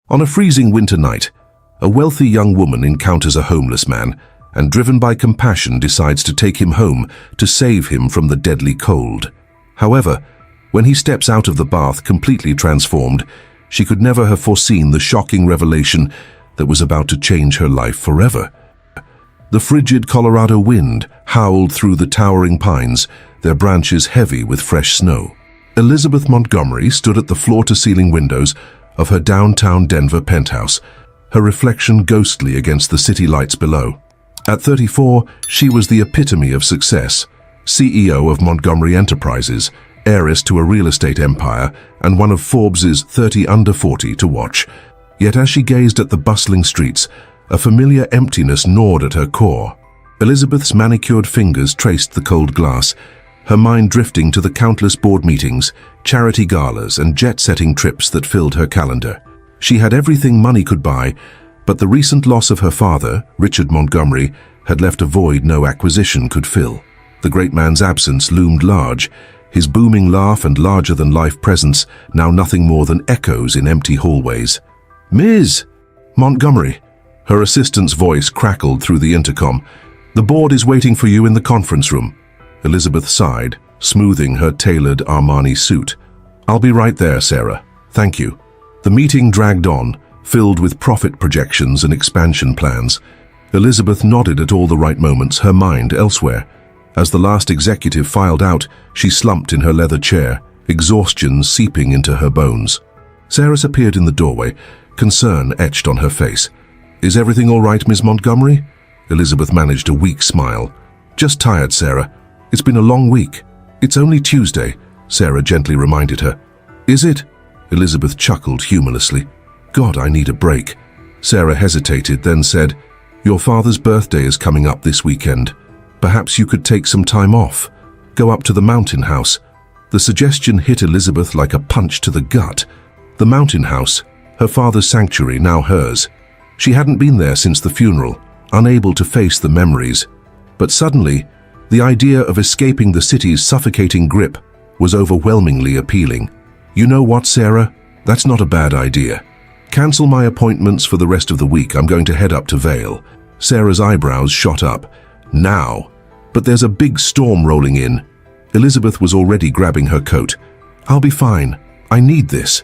On a freezing winter night, a wealthy young woman encounters a homeless man and, driven by compassion, decides to take him home to save him from the deadly cold. However, when he steps out of the bath completely transformed, she could never have foreseen the shocking revelation that was about to change her life forever. The frigid Colorado wind howled through the towering pines, their branches heavy with fresh snow. Elizabeth Montgomery stood at the floor-to-ceiling windows of her downtown Denver penthouse, her reflection ghostly against the city lights below. At 34, she was the epitome of success, CEO of Montgomery Enterprises, heiress to a real estate empire, and one of Forbes's 30 under 40 to watch. Yet as she gazed at the bustling streets, a familiar emptiness gnawed at her core. Elizabeth's manicured fingers traced the cold glass, her mind drifting to the countless board meetings, charity galas, and jet-setting trips that filled her calendar. She had everything money could buy, but the recent loss of her father, Richard Montgomery, had left a void no acquisition could fill. The great man's absence loomed large, his booming laugh and larger-than-life presence now nothing more than echoes in empty hallways. "Ms. Montgomery," her assistant's voice crackled through the intercom. "The board is waiting for you in the conference room." Elizabeth sighed, smoothing her tailored Armani suit. "I'll be right there, Sarah. Thank you." The meeting dragged on, filled with profit projections and expansion plans. Elizabeth nodded at all the right moments, her mind elsewhere. As the last executive filed out, she slumped in her leather chair, exhaustion seeping into her bones. Sarah appeared in the doorway, concern etched on her face. "Is everything all right, Ms. Montgomery?" Elizabeth managed a weak smile. "Just tired, Sarah. It's been a long week." "It's only Tuesday," Sarah gently reminded her. "Is it?" Elizabeth chuckled humorlessly. "God, I need a break." Sarah hesitated, then said, "Your father's birthday is coming up this weekend. Perhaps you could take some time off. Go up to the mountain house." The suggestion hit Elizabeth like a punch to the gut. The mountain house, her father's sanctuary, now hers. She hadn't been there since the funeral, unable to face the memories. But suddenly, the idea of escaping the city's suffocating grip was overwhelmingly appealing. "You know what, Sarah? That's not a bad idea. Cancel my appointments for the rest of the week. I'm going to head up to Vail." Sarah's eyebrows shot up. "Now? But there's a big storm rolling in." Elizabeth was already grabbing her coat. "I'll be fine. I need this."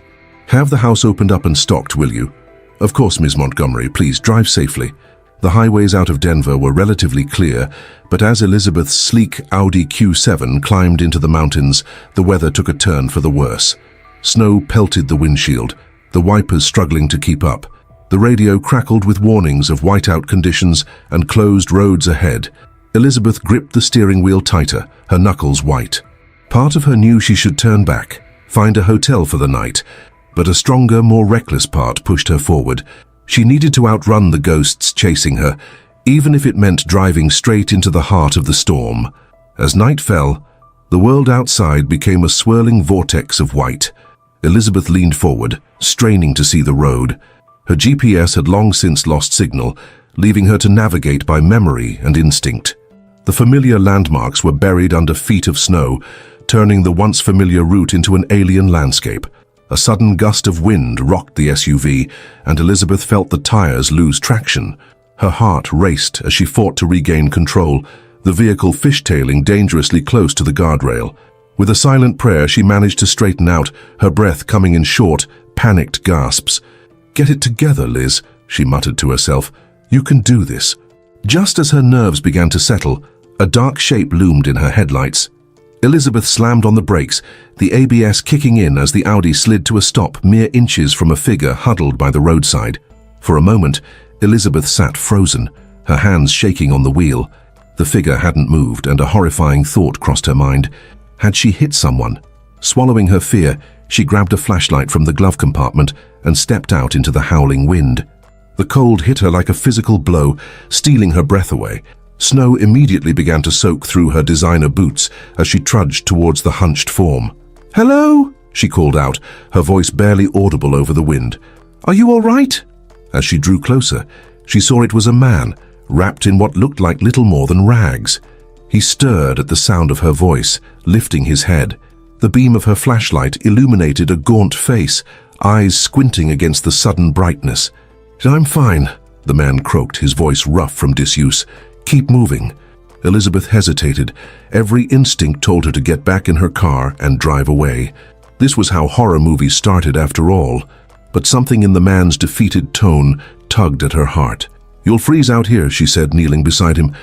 "Have the house opened up and stocked, will you?" "Of course, Ms. Montgomery. Please drive safely." The highways out of Denver were relatively clear, but as Elizabeth's sleek Audi Q7 climbed into the mountains, the weather took a turn for the worse. Snow pelted the windshield, the wipers struggling to keep up. The radio crackled with warnings of whiteout conditions and closed roads ahead. Elizabeth gripped the steering wheel tighter, her knuckles white. Part of her knew she should turn back, find a hotel for the night, but a stronger, more reckless part pushed her forward. She needed to outrun the ghosts chasing her, even if it meant driving straight into the heart of the storm. As night fell, the world outside became a swirling vortex of white. Elizabeth leaned forward, straining to see the road. Her GPS had long since lost signal, leaving her to navigate by memory and instinct. The familiar landmarks were buried under feet of snow, turning the once familiar route into an alien landscape. A sudden gust of wind rocked the SUV, and Elizabeth felt the tires lose traction. Her heart raced as she fought to regain control, the vehicle fishtailing dangerously close to the guardrail. With a silent prayer, she managed to straighten out, her breath coming in short, panicked gasps. "Get it together, Liz," she muttered to herself. "You can do this." Just as her nerves began to settle, a dark shape loomed in her headlights. Elizabeth slammed on the brakes, the ABS kicking in as the Audi slid to a stop mere inches from a figure huddled by the roadside. For a moment, Elizabeth sat frozen, her hands shaking on the wheel. The figure hadn't moved, and a horrifying thought crossed her mind. Had she hit someone? Swallowing her fear, she grabbed a flashlight from the glove compartment and stepped out into the howling wind. The cold hit her like a physical blow, stealing her breath away. Snow immediately began to soak through her designer boots as she trudged towards the hunched form. "Hello?" she called out, her voice barely audible over the wind. "Are you all right?" As she drew closer, she saw it was a man, wrapped in what looked like little more than rags. He stirred at the sound of her voice, lifting his head. The beam of her flashlight illuminated a gaunt face, eyes squinting against the sudden brightness. "I'm fine," the man croaked, his voice rough from disuse. "Keep moving." Elizabeth hesitated. Every instinct told her to get back in her car and drive away. This was how horror movies started after all. But something in the man's defeated tone tugged at her heart. "You'll freeze out here," she said, kneeling beside him.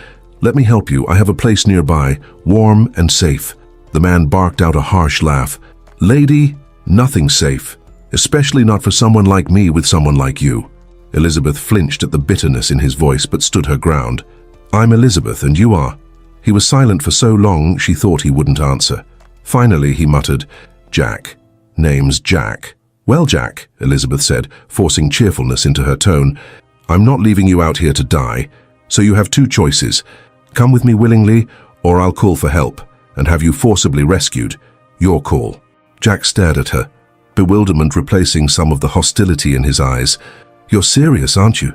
"Let me help you. I have a place nearby, warm and safe." The man barked out a harsh laugh. "Lady, nothing's safe, especially not for someone like me with someone like you." Elizabeth flinched at the bitterness in his voice but stood her ground. "I'm Elizabeth, and you are?" He was silent for so long she thought he wouldn't answer. Finally he muttered, "Jack. Name's Jack." "Well, Jack," Elizabeth said, forcing cheerfulness into her tone, "I'm not leaving you out here to die, so you have two choices. Come with me willingly, or I'll call for help and have you forcibly rescued. Your call." Jack stared at her, bewilderment replacing some of the hostility in his eyes. "You're serious, aren't you?"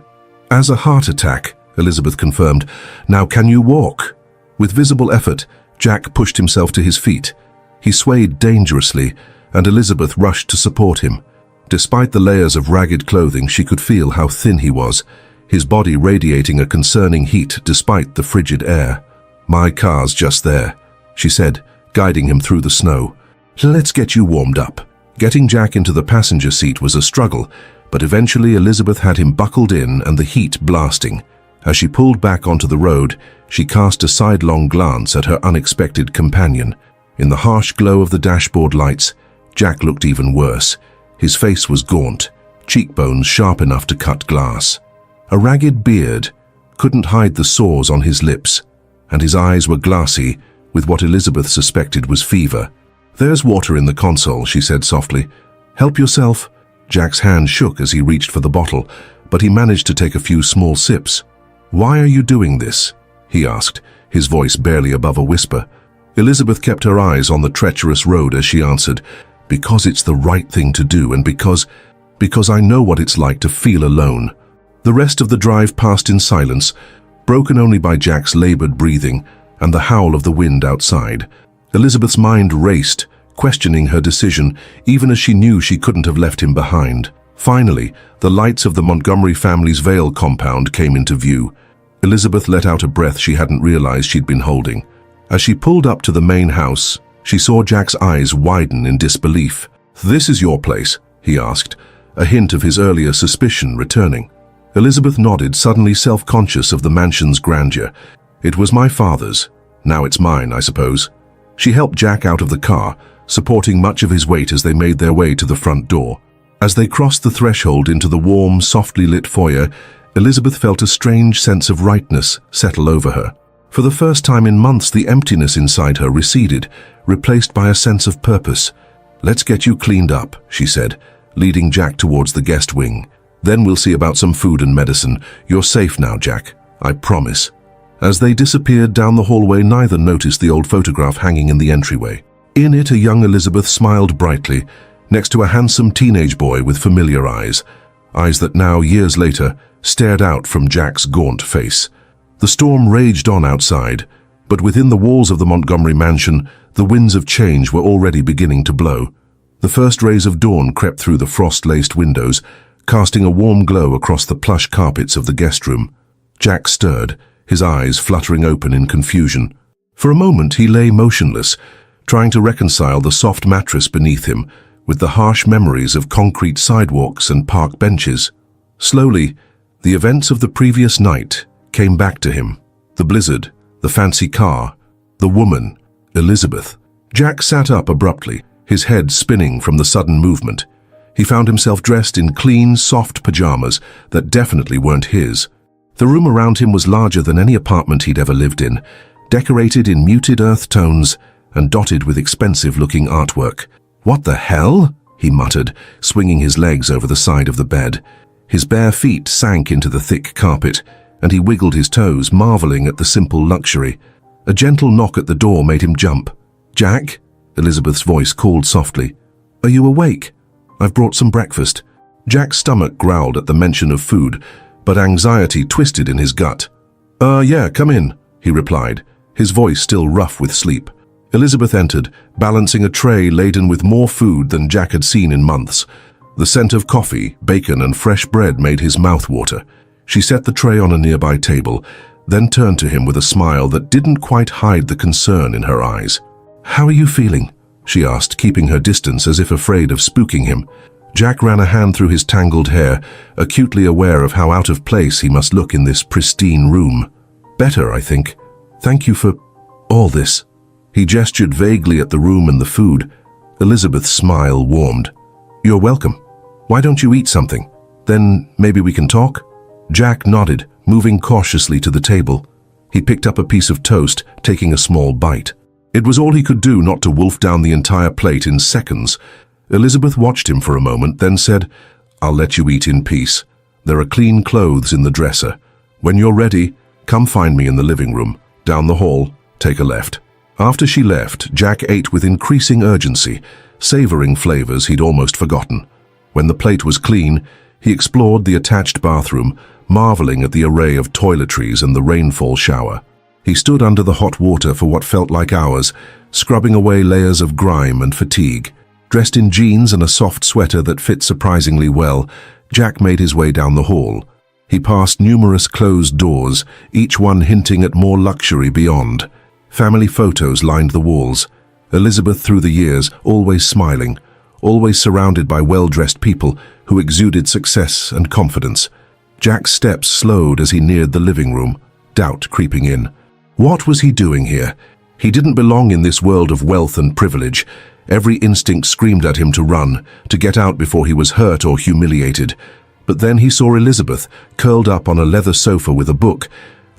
"As a heart attack," Elizabeth confirmed. "Now can you walk?" With visible effort, Jack pushed himself to his feet. He swayed dangerously, and Elizabeth rushed to support him. Despite the layers of ragged clothing, she could feel how thin he was, his body radiating a concerning heat despite the frigid air. "My car's just there," she said, guiding him through the snow. "Let's get you warmed up." Getting Jack into the passenger seat was a struggle, but eventually Elizabeth had him buckled in and the heat blasting. As she pulled back onto the road, she cast a sidelong glance at her unexpected companion. In the harsh glow of the dashboard lights, Jack looked even worse. His face was gaunt, cheekbones sharp enough to cut glass. A ragged beard couldn't hide the sores on his lips, and his eyes were glassy with what Elizabeth suspected was fever. "There's water in the console," she said softly. "Help yourself." Jack's hand shook as he reached for the bottle, but he managed to take a few small sips. "Why are you doing this?" he asked, his voice barely above a whisper. Elizabeth kept her eyes on the treacherous road as she answered, "Because it's the right thing to do, and because I know what it's like to feel alone." The rest of the drive passed in silence, broken only by Jack's labored breathing and the howl of the wind outside. Elizabeth's mind raced, questioning her decision, even as she knew she couldn't have left him behind. Finally, the lights of the Montgomery family's Vale compound came into view. Elizabeth let out a breath she hadn't realized she'd been holding. As she pulled up to the main house, she saw Jack's eyes widen in disbelief. "This is your place?" he asked, a hint of his earlier suspicion returning. Elizabeth nodded, suddenly self-conscious of the mansion's grandeur. "It was my father's. Now it's mine, I suppose." She helped Jack out of the car, supporting much of his weight as they made their way to the front door. As they crossed the threshold into the warm, softly lit foyer, Elizabeth felt a strange sense of rightness settle over her. For the first time in months, the emptiness inside her receded, replaced by a sense of purpose. "Let's get you cleaned up," she said, leading Jack towards the guest wing. "Then we'll see about some food and medicine. You're safe now, Jack. I promise." As they disappeared down the hallway, neither noticed the old photograph hanging in the entryway. In it, a young Elizabeth smiled brightly, next to a handsome teenage boy with familiar eyes that now, years later, stared out from Jack's gaunt face. The storm raged on outside, but within the walls of the Montgomery mansion, the winds of change were already beginning to blow. The first rays of dawn crept through the frost-laced windows, casting a warm glow across the plush carpets of the guest room. Jack stirred, his eyes fluttering open in confusion. For a moment he lay motionless, trying to reconcile the soft mattress beneath him with the harsh memories of concrete sidewalks and park benches. Slowly, the events of the previous night came back to him. The blizzard, the fancy car, the woman, Elizabeth. Jack sat up abruptly, his head spinning from the sudden movement. He found himself dressed in clean, soft pajamas that definitely weren't his. The room around him was larger than any apartment he'd ever lived in, decorated in muted earth tones and dotted with expensive-looking artwork. "What the hell?" he muttered, swinging his legs over the side of the bed. His bare feet sank into the thick carpet, and he wiggled his toes, marveling at the simple luxury. A gentle knock at the door made him jump. "Jack?" Elizabeth's voice called softly. "Are you awake? I've brought some breakfast." Jack's stomach growled at the mention of food, but anxiety twisted in his gut. Yeah, come in," he replied, his voice still rough with sleep. Elizabeth entered, balancing a tray laden with more food than Jack had seen in months. The scent of coffee, bacon, and fresh bread made his mouth water. She set the tray on a nearby table, then turned to him with a smile that didn't quite hide the concern in her eyes. "How are you feeling?" she asked, keeping her distance as if afraid of spooking him. Jack ran a hand through his tangled hair, acutely aware of how out of place he must look in this pristine room. "Better, I think. Thank you for all this." He gestured vaguely at the room and the food. Elizabeth's smile warmed. "You're welcome. Why don't you eat something? Then maybe we can talk?" Jack nodded, moving cautiously to the table. He picked up a piece of toast, taking a small bite. It was all he could do not to wolf down the entire plate in seconds. Elizabeth watched him for a moment, then said, "I'll let you eat in peace. There are clean clothes in the dresser. When you're ready, come find me in the living room. Down the hall, take a left." After she left, Jack ate with increasing urgency, savoring flavors he'd almost forgotten. When the plate was clean, he explored the attached bathroom, marveling at the array of toiletries and the rainfall shower. He stood under the hot water for what felt like hours, scrubbing away layers of grime and fatigue. Dressed in jeans and a soft sweater that fit surprisingly well, Jack made his way down the hall. He passed numerous closed doors, each one hinting at more luxury beyond. Family photos lined the walls. Elizabeth, through the years, always smiling, always surrounded by well-dressed people who exuded success and confidence. Jack's steps slowed as he neared the living room, doubt creeping in. What was he doing here? He didn't belong in this world of wealth and privilege. Every instinct screamed at him to run, to get out before he was hurt or humiliated. But then he saw Elizabeth, curled up on a leather sofa with a book,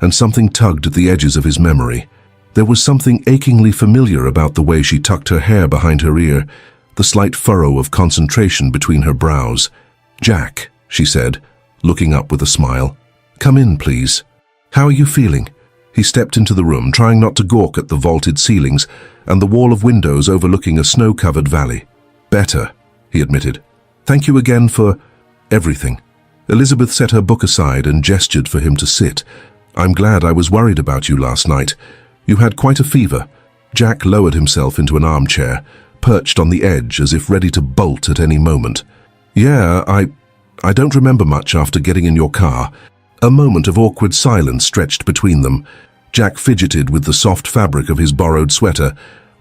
and something tugged at the edges of his memory. There was something achingly familiar about the way she tucked her hair behind her ear, the slight furrow of concentration between her brows. "Jack," she said, looking up with a smile. "Come in, please. How are you feeling?" He stepped into the room, trying not to gawk at the vaulted ceilings and the wall of windows overlooking a snow-covered valley. "Better," he admitted. "Thank you again for everything." Elizabeth set her book aside and gestured for him to sit. "I'm glad. I was worried about you last night. You had quite a fever." Jack lowered himself into an armchair, perched on the edge as if ready to bolt at any moment. "Yeah, I don't remember much after getting in your car." A moment of awkward silence stretched between them. Jack fidgeted with the soft fabric of his borrowed sweater,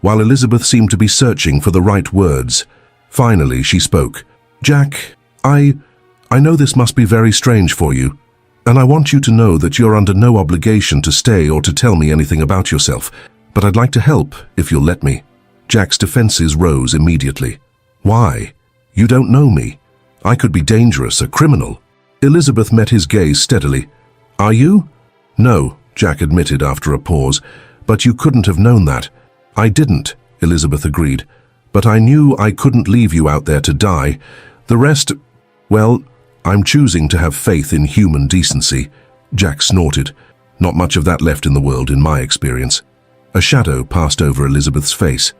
while Elizabeth seemed to be searching for the right words. Finally, she spoke. "Jack, I know this must be very strange for you, and I want you to know that you're under no obligation to stay or to tell me anything about yourself, but I'd like to help if you'll let me." Jack's defenses rose immediately. "Why? You don't know me. I could be dangerous, a criminal." Elizabeth met his gaze steadily. "Are you?" "No," Jack admitted after a pause, "but you couldn't have known that." "I didn't," Elizabeth agreed, "but I knew I couldn't leave you out there to die. The rest, well, I'm choosing to have faith in human decency." Jack snorted. "Not much of that left in the world, in my experience." A shadow passed over Elizabeth's face.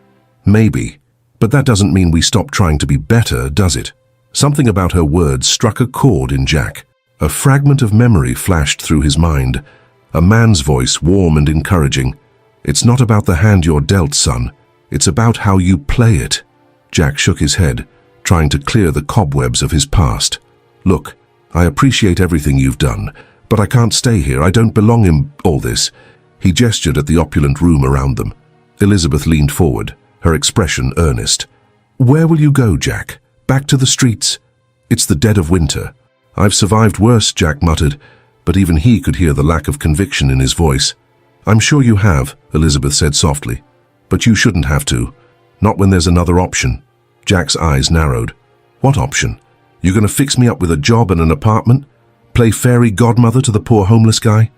"Maybe, but that doesn't mean we stop trying to be better, does it?" Something about her words struck a chord in Jack. A fragment of memory flashed through his mind. A man's voice, warm and encouraging. "It's not about the hand you're dealt, son. It's about how you play it." Jack shook his head, trying to clear the cobwebs of his past. "Look, I appreciate everything you've done, but I can't stay here. I don't belong in all this." He gestured at the opulent room around them. Elizabeth leaned forward, her expression earnest. "Where will you go, Jack? Back to the streets? It's the dead of winter." "I've survived worse," Jack muttered, but even he could hear the lack of conviction in his voice. "I'm sure you have," Elizabeth said softly, "but you shouldn't have to. Not when there's another option." Jack's eyes narrowed. "What option? You going to fix me up with a job and an apartment? Play fairy godmother to the poor homeless guy?"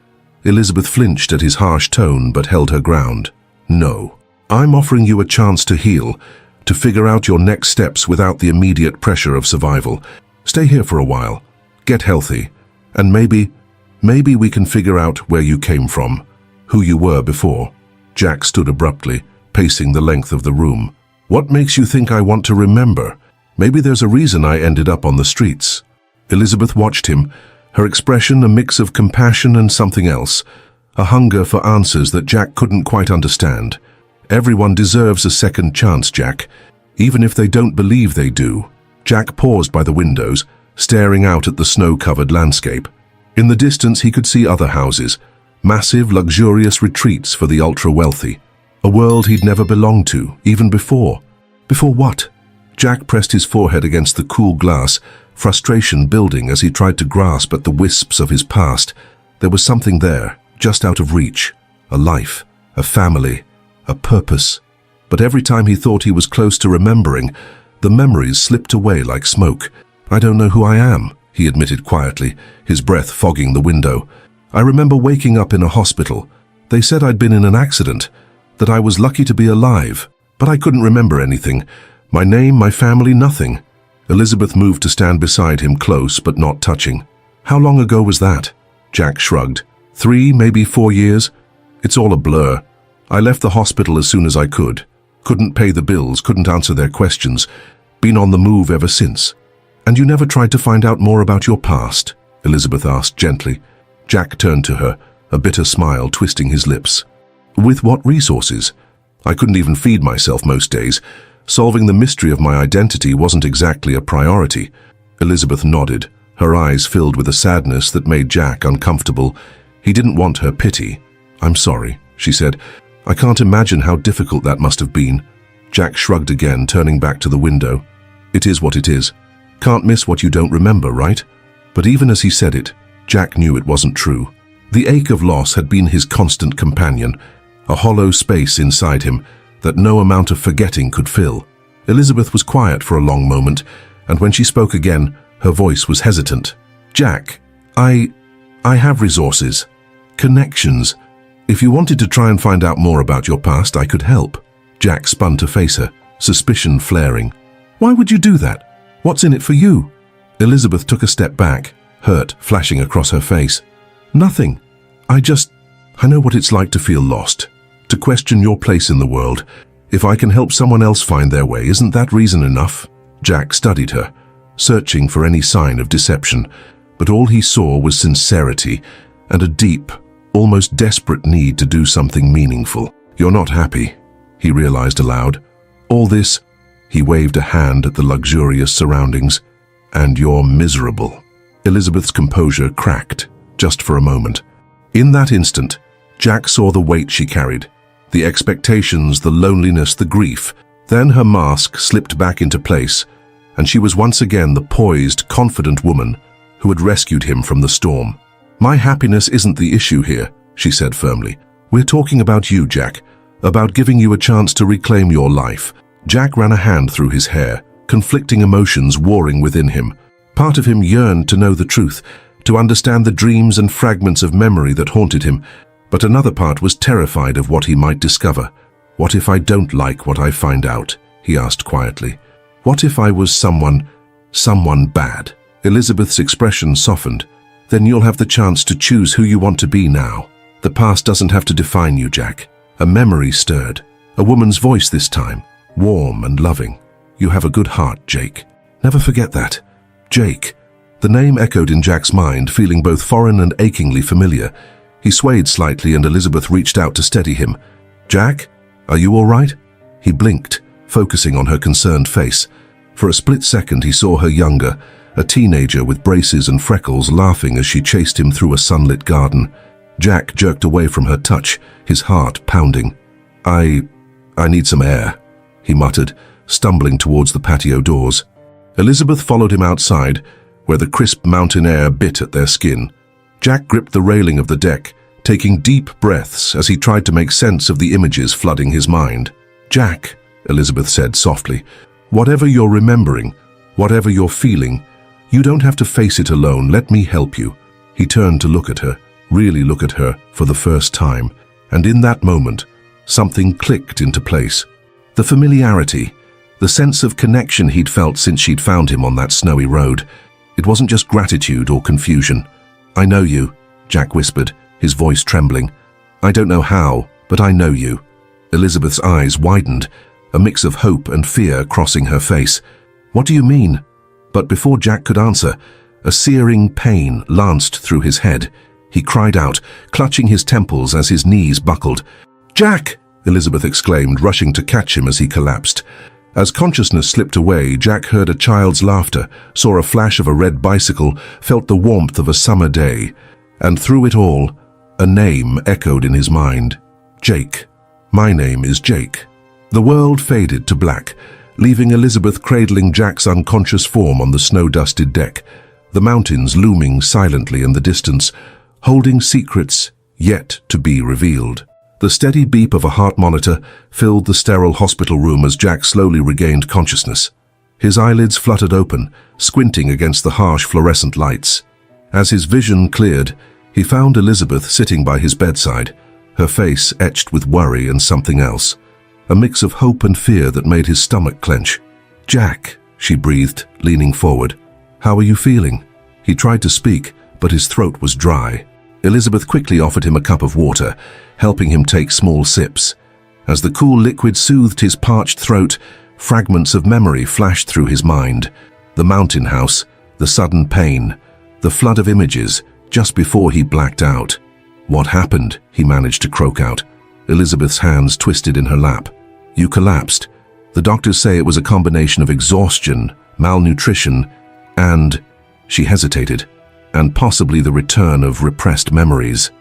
Elizabeth flinched at his harsh tone but held her ground. "No. I'm offering you a chance to heal, to figure out your next steps without the immediate pressure of survival. Stay here for a while, get healthy, and maybe we can figure out where you came from, who you were before." Jack stood abruptly, pacing the length of the room. "What makes you think I want to remember? Maybe there's a reason I ended up on the streets." Elizabeth watched him, her expression a mix of compassion and something else, a hunger for answers that Jack couldn't quite understand. "Everyone deserves a second chance, Jack, even if they don't believe they do." Jack paused by the windows, staring out at the snow-covered landscape. In the distance he could see other houses, massive, luxurious retreats for the ultra-wealthy. A world he'd never belonged to, even before. Before what? Jack pressed his forehead against the cool glass, frustration building as he tried to grasp at the wisps of his past. There was something there, just out of reach. A life, a family, a purpose. But every time he thought he was close to remembering, the memories slipped away like smoke. "I don't know who I am," he admitted quietly, his breath fogging the window. "I remember waking up in a hospital. They said I'd been in an accident, that I was lucky to be alive, but I couldn't remember anything. My name, my family, nothing." Elizabeth moved to stand beside him, close but not touching. "How long ago was that?" Jack shrugged. 3, maybe 4 years. It's all a blur. I left the hospital as soon as I could. Couldn't pay the bills, couldn't answer their questions. Been on the move ever since." "And you never tried to find out more about your past?" Elizabeth asked gently. Jack turned to her, a bitter smile twisting his lips. "With what resources? I couldn't even feed myself most days. Solving the mystery of my identity wasn't exactly a priority." Elizabeth nodded, her eyes filled with a sadness that made Jack uncomfortable. He didn't want her pity. "I'm sorry," she said. "I can't imagine how difficult that must have been." Jack shrugged again, turning back to the window. "It is what it is. Can't miss what you don't remember, right?" But even as he said it, Jack knew it wasn't true. The ache of loss had been his constant companion, a hollow space inside him that no amount of forgetting could fill. Elizabeth was quiet for a long moment, and when she spoke again, her voice was hesitant. "Jack, I have resources. Connections. If you wanted to try and find out more about your past, I could help." Jack spun to face her, suspicion flaring. "Why would you do that? What's in it for you?" Elizabeth took a step back, hurt flashing across her face. "Nothing. I know what it's like to feel lost, to question your place in the world. If I can help someone else find their way, isn't that reason enough?" Jack studied her, searching for any sign of deception, but all he saw was sincerity and a deep, almost desperate need to do something meaningful. "You're not happy," he realized aloud. "All this," he waved a hand at the luxurious surroundings, "and you're miserable." Elizabeth's composure cracked, just for a moment. In that instant, Jack saw the weight she carried, the expectations, the loneliness, the grief. Then her mask slipped back into place, and she was once again the poised, confident woman who had rescued him from the storm. "My happiness isn't the issue here," she said firmly. "We're talking about you, Jack, about giving you a chance to reclaim your life." Jack ran a hand through his hair, conflicting emotions warring within him. Part of him yearned to know the truth, to understand the dreams and fragments of memory that haunted him, but another part was terrified of what he might discover. "What if I don't like what I find out?" he asked quietly. "What if I was someone bad?" Elizabeth's expression softened. "Then you'll have the chance to choose who you want to be now. The past doesn't have to define you, Jack." A memory stirred, a woman's voice this time, warm and loving. "You have a good heart, Jake. Never forget that." Jake. The name echoed in Jack's mind, feeling both foreign and achingly familiar. He swayed slightly and Elizabeth reached out to steady him. "Jack, are you all right?" He blinked, focusing on her concerned face. For a split second he saw her younger, a teenager with braces and freckles, laughing as she chased him through a sunlit garden. Jack jerked away from her touch, his heart pounding. I need some air," he muttered, stumbling towards the patio doors. Elizabeth followed him outside, where the crisp mountain air bit at their skin. Jack gripped the railing of the deck, taking deep breaths as he tried to make sense of the images flooding his mind. "Jack," Elizabeth said softly, "whatever you're remembering, whatever you're feeling, you don't have to face it alone. Let me help you." He turned to look at her, really look at her for the first time, and in that moment, something clicked into place. The familiarity, the sense of connection he'd felt since she'd found him on that snowy road. It wasn't just gratitude or confusion. "I know you," Jack whispered, his voice trembling. "I don't know how, but I know you." Elizabeth's eyes widened, a mix of hope and fear crossing her face. "What do you mean?" But before Jack could answer, a searing pain lanced through his head. He cried out, clutching his temples as his knees buckled. "Jack!" Elizabeth exclaimed, rushing to catch him as he collapsed. As consciousness slipped away, Jack heard a child's laughter, saw a flash of a red bicycle, felt the warmth of a summer day, and through it all, a name echoed in his mind. Jake. My name is Jake. The world faded to black, leaving Elizabeth cradling Jack's unconscious form on the snow-dusted deck, the mountains looming silently in the distance, holding secrets yet to be revealed. The steady beep of a heart monitor filled the sterile hospital room as Jack slowly regained consciousness. His eyelids fluttered open, squinting against the harsh fluorescent lights. As his vision cleared, he found Elizabeth sitting by his bedside, her face etched with worry and something else, a mix of hope and fear that made his stomach clench. "Jack," she breathed, leaning forward. "How are you feeling?" He tried to speak, but his throat was dry. Elizabeth quickly offered him a cup of water, helping him take small sips. As the cool liquid soothed his parched throat, fragments of memory flashed through his mind. The mountain house, the sudden pain, the flood of images, just before he blacked out. "What happened?" he managed to croak out. Elizabeth's hands twisted in her lap. "You collapsed. The doctors say it was a combination of exhaustion, malnutrition, and..." She hesitated. "And possibly the return of repressed memories."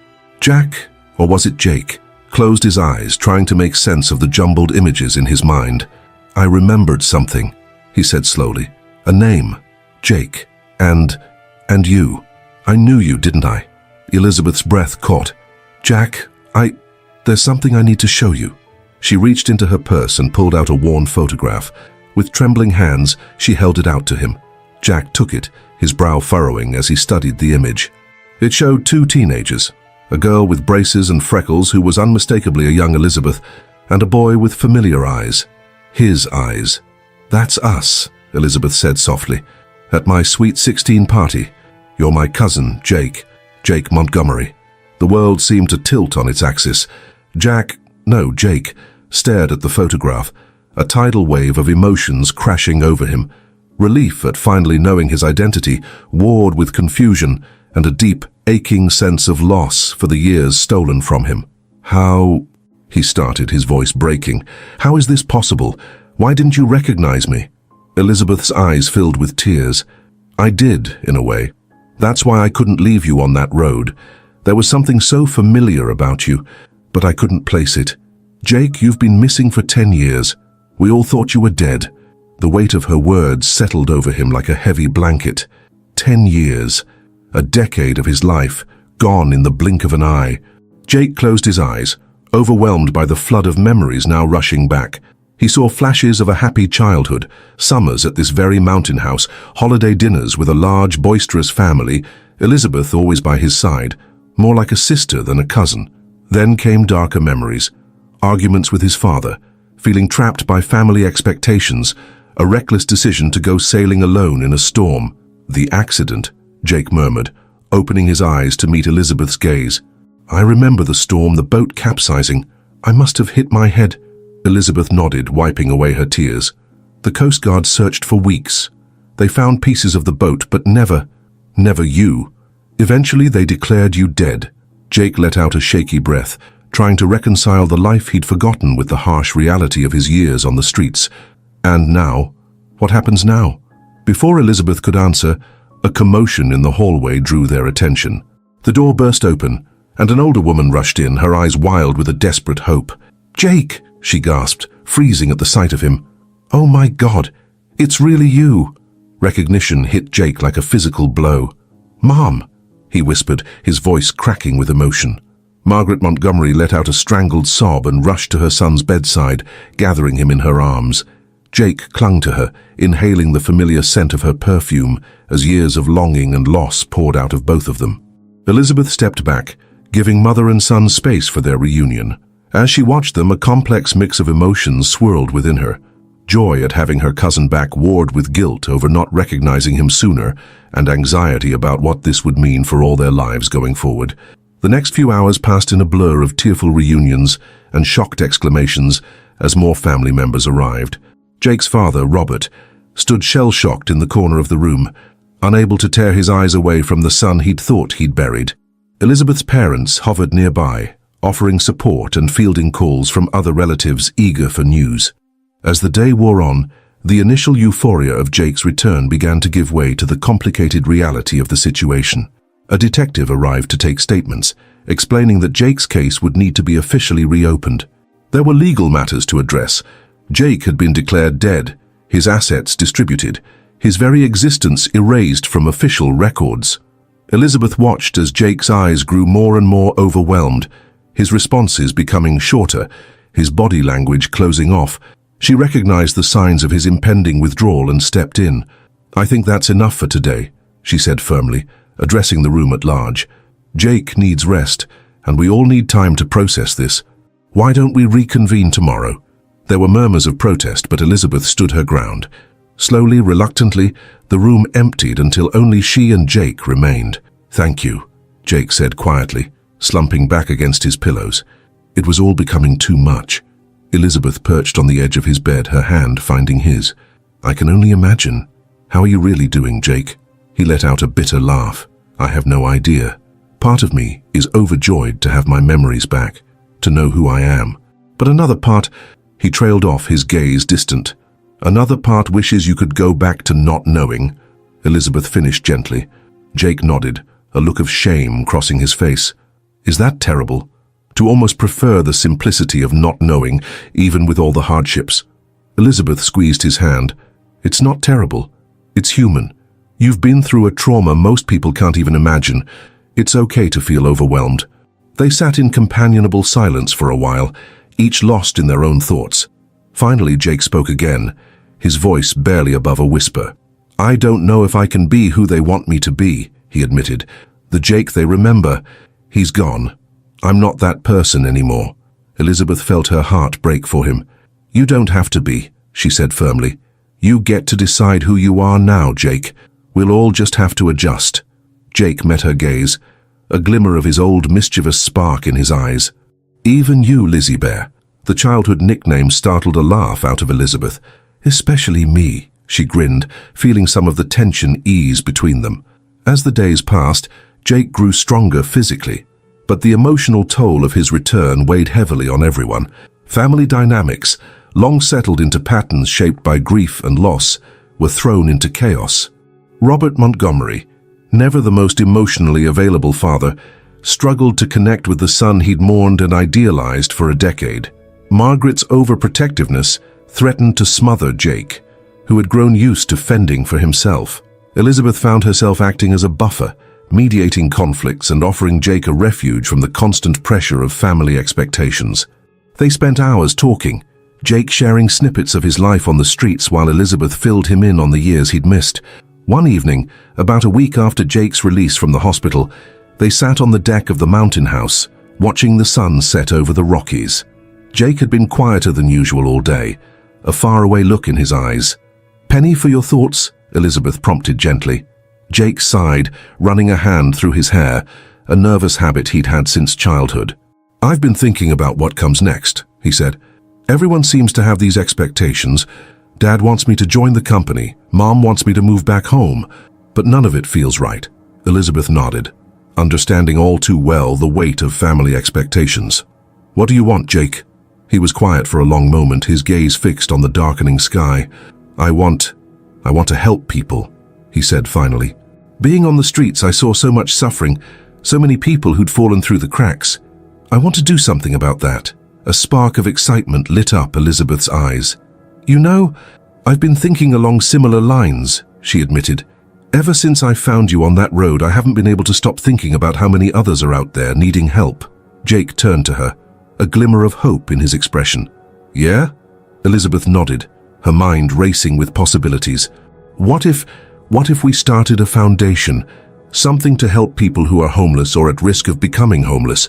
Jack, or was it Jake, closed his eyes, trying to make sense of the jumbled images in his mind. "I remembered something," he said slowly. "A name. Jake. And you. I knew you, didn't I?" Elizabeth's breath caught. "Jack, there's something I need to show you." She reached into her purse and pulled out a worn photograph. With trembling hands, she held it out to him. Jack took it, his brow furrowing as he studied the image. It showed two teenagers, a girl with braces and freckles who was unmistakably a young Elizabeth, and a boy with familiar eyes. His eyes. "That's us," Elizabeth said softly. "At my sweet 16 party. You're my cousin, Jake Montgomery." The world seemed to tilt on its axis. Jake, stared at the photograph, a tidal wave of emotions crashing over him. Relief at finally knowing his identity, warred with confusion and a deep, aching sense of loss for the years stolen from him. "How," he started, his voice breaking. "How is this possible? Why didn't you recognize me?" Elizabeth's eyes filled with tears. "I did, in a way. That's why I couldn't leave you on that road. There was something so familiar about you, but I couldn't place it. Jake, you've been missing for 10 years. We all thought you were dead." The weight of her words settled over him like a heavy blanket. 10 years. A decade of his life, gone in the blink of an eye. Jake closed his eyes, overwhelmed by the flood of memories now rushing back. He saw flashes of a happy childhood, summers at this very mountain house, holiday dinners with a large, boisterous family, Elizabeth always by his side, more like a sister than a cousin. Then came darker memories, arguments with his father, feeling trapped by family expectations, a reckless decision to go sailing alone in a storm. "The accident," Jake murmured, opening his eyes to meet Elizabeth's gaze. "I remember the storm, the boat capsizing. I must have hit my head." Elizabeth nodded, wiping away her tears. "The Coast Guard searched for weeks. They found pieces of the boat, but never you. Eventually they declared you dead." Jake let out a shaky breath, trying to reconcile the life he'd forgotten with the harsh reality of his years on the streets. "And now? What happens now?" Before Elizabeth could answer, a commotion in the hallway drew their attention. The door burst open, and an older woman rushed in, her eyes wild with a desperate hope. "Jake!" she gasped, freezing at the sight of him. "Oh my God, it's really you!" Recognition hit Jake like a physical blow. "Mom!" he whispered, his voice cracking with emotion. Margaret Montgomery let out a strangled sob and rushed to her son's bedside, gathering him in her arms. Jake clung to her, inhaling the familiar scent of her perfume as years of longing and loss poured out of both of them. Elizabeth stepped back, giving mother and son space for their reunion. As she watched them, a complex mix of emotions swirled within her. Joy at having her cousin back warred with guilt over not recognizing him sooner, and anxiety about what this would mean for all their lives going forward. The next few hours passed in a blur of tearful reunions and shocked exclamations as more family members arrived. Jake's father, Robert, stood shell-shocked in the corner of the room, unable to tear his eyes away from the son he'd thought he'd buried. Elizabeth's parents hovered nearby, offering support and fielding calls from other relatives eager for news. As the day wore on, the initial euphoria of Jake's return began to give way to the complicated reality of the situation. A detective arrived to take statements, explaining that Jake's case would need to be officially reopened. There were legal matters to address. Jake had been declared dead, his assets distributed, his very existence erased from official records. Elizabeth watched as Jake's eyes grew more and more overwhelmed, his responses becoming shorter, his body language closing off. She recognized the signs of his impending withdrawal and stepped in. "I think that's enough for today," she said firmly, addressing the room at large. "Jake needs rest, and we all need time to process this. Why don't we reconvene tomorrow?" There were murmurs of protest, but Elizabeth stood her ground. Slowly, reluctantly, the room emptied until only she and Jake remained. "Thank you," Jake said quietly, slumping back against his pillows. It was all becoming too much. Elizabeth perched on the edge of his bed, her hand finding his. "I can only imagine. How are you really doing, Jake?" He let out a bitter laugh. "I have no idea. Part of me is overjoyed to have my memories back, to know who I am. But another part," he trailed off, his gaze distant. "Another part wishes you could go back to not knowing," Elizabeth finished gently. Jake nodded, a look of shame crossing his face. "Is that terrible? To almost prefer the simplicity of not knowing, even with all the hardships?" Elizabeth squeezed his hand. "It's not terrible. It's human. You've been through a trauma most people can't even imagine. It's okay to feel overwhelmed." They sat in companionable silence for a while, each lost in their own thoughts. Finally, Jake spoke again, his voice barely above a whisper. "I don't know if I can be who they want me to be," he admitted. "The Jake they remember, he's gone. I'm not that person anymore." Elizabeth felt her heart break for him. "You don't have to be," she said firmly. "You get to decide who you are now, Jake. We'll all just have to adjust." Jake met her gaze, a glimmer of his old mischievous spark in his eyes. "Even you, Lizzie Bear." The childhood nickname startled a laugh out of Elizabeth. "Especially me," she grinned, feeling some of the tension ease between them. As the days passed, Jake grew stronger physically, but the emotional toll of his return weighed heavily on everyone. Family dynamics, long settled into patterns shaped by grief and loss, were thrown into chaos. Robert Montgomery, never the most emotionally available father, struggled to connect with the son he'd mourned and idealized for a decade. Margaret's overprotectiveness threatened to smother Jake, who had grown used to fending for himself. Elizabeth found herself acting as a buffer, mediating conflicts and offering Jake a refuge from the constant pressure of family expectations. They spent hours talking, Jake sharing snippets of his life on the streets while Elizabeth filled him in on the years he'd missed. One evening, about a week after Jake's release from the hospital, they sat on the deck of the mountain house, watching the sun set over the Rockies. Jake had been quieter than usual all day, a faraway look in his eyes. "Penny for your thoughts?" Elizabeth prompted gently. Jake sighed, running a hand through his hair, a nervous habit he'd had since childhood. "I've been thinking about what comes next," he said. "Everyone seems to have these expectations. Dad wants me to join the company, Mom wants me to move back home, but none of it feels right." Elizabeth nodded, understanding all too well the weight of family expectations. "What do you want, Jake?" He was quiet for a long moment, his gaze fixed on the darkening sky. I want to help people," he said finally. "Being on the streets, I saw so much suffering, so many people who'd fallen through the cracks. I want to do something about that." A spark of excitement lit up Elizabeth's eyes. "You know, I've been thinking along similar lines," she admitted. "Ever since I found you on that road, I haven't been able to stop thinking about how many others are out there needing help." Jake turned to her, a glimmer of hope in his expression. "Yeah?" Elizabeth nodded, her mind racing with possibilities. What if we started a foundation, something to help people who are homeless or at risk of becoming homeless?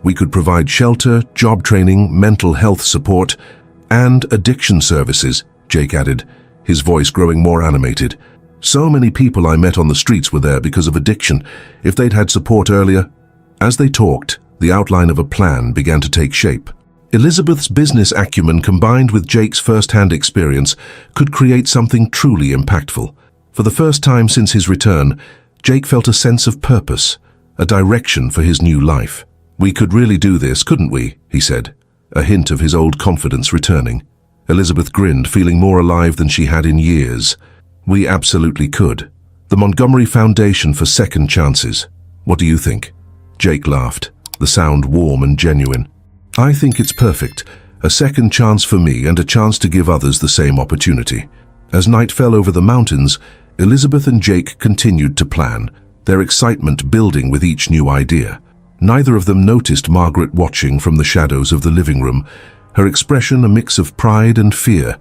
We could provide shelter, job training, mental health support, and addiction services," Jake added, his voice growing more animated. "So many people I met on the streets were there because of addiction. If they'd had support earlier." As they talked, the outline of a plan began to take shape. Elizabeth's business acumen combined with Jake's first-hand experience could create something truly impactful. For the first time since his return, Jake felt a sense of purpose, a direction for his new life. "We could really do this, couldn't we?" he said, a hint of his old confidence returning. Elizabeth grinned, feeling more alive than she had in years. We absolutely could. The Montgomery Foundation for Second Chances. What do you think? Jake laughed, the sound warm and genuine. I think it's perfect. A second chance for me and a chance to give others the same opportunity. As night fell over the mountains, Elizabeth and Jake continued to plan, their excitement building with each new idea. Neither of them noticed Margaret watching from the shadows of the living room, her expression a mix of pride and fear,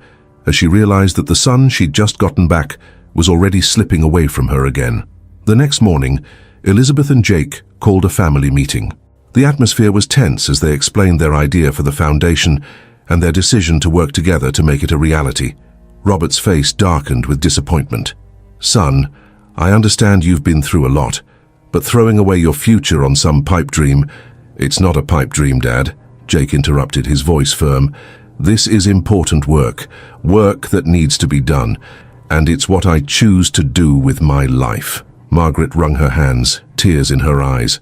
as she realized that the son she'd just gotten back was already slipping away from her again. The next morning, Elizabeth and Jake called a family meeting. The atmosphere was tense as they explained their idea for the foundation and their decision to work together to make it a reality. Robert's face darkened with disappointment. Son, I understand you've been through a lot, but throwing away your future on some pipe dream— It's not a pipe dream, Dad, Jake interrupted, his voice firm. This is important work that needs to be done, and it's what I choose to do with my life. Margaret wrung her hands, tears in her eyes.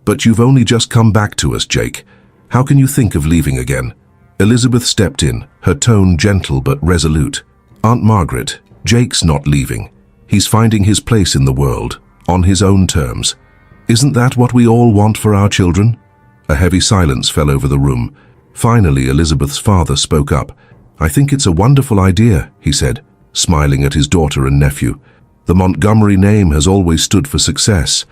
But you've only just come back to us, Jake. How can you think of leaving again? Elizabeth stepped in, her tone gentle but resolute. Aunt Margaret, Jake's not leaving. He's finding his place in the world, on his own terms. Isn't that what we all want for our children? A heavy silence fell over the room. Finally, Elizabeth's father spoke up. I think it's a wonderful idea, he said, smiling at his daughter and nephew. The Montgomery name has always stood for success.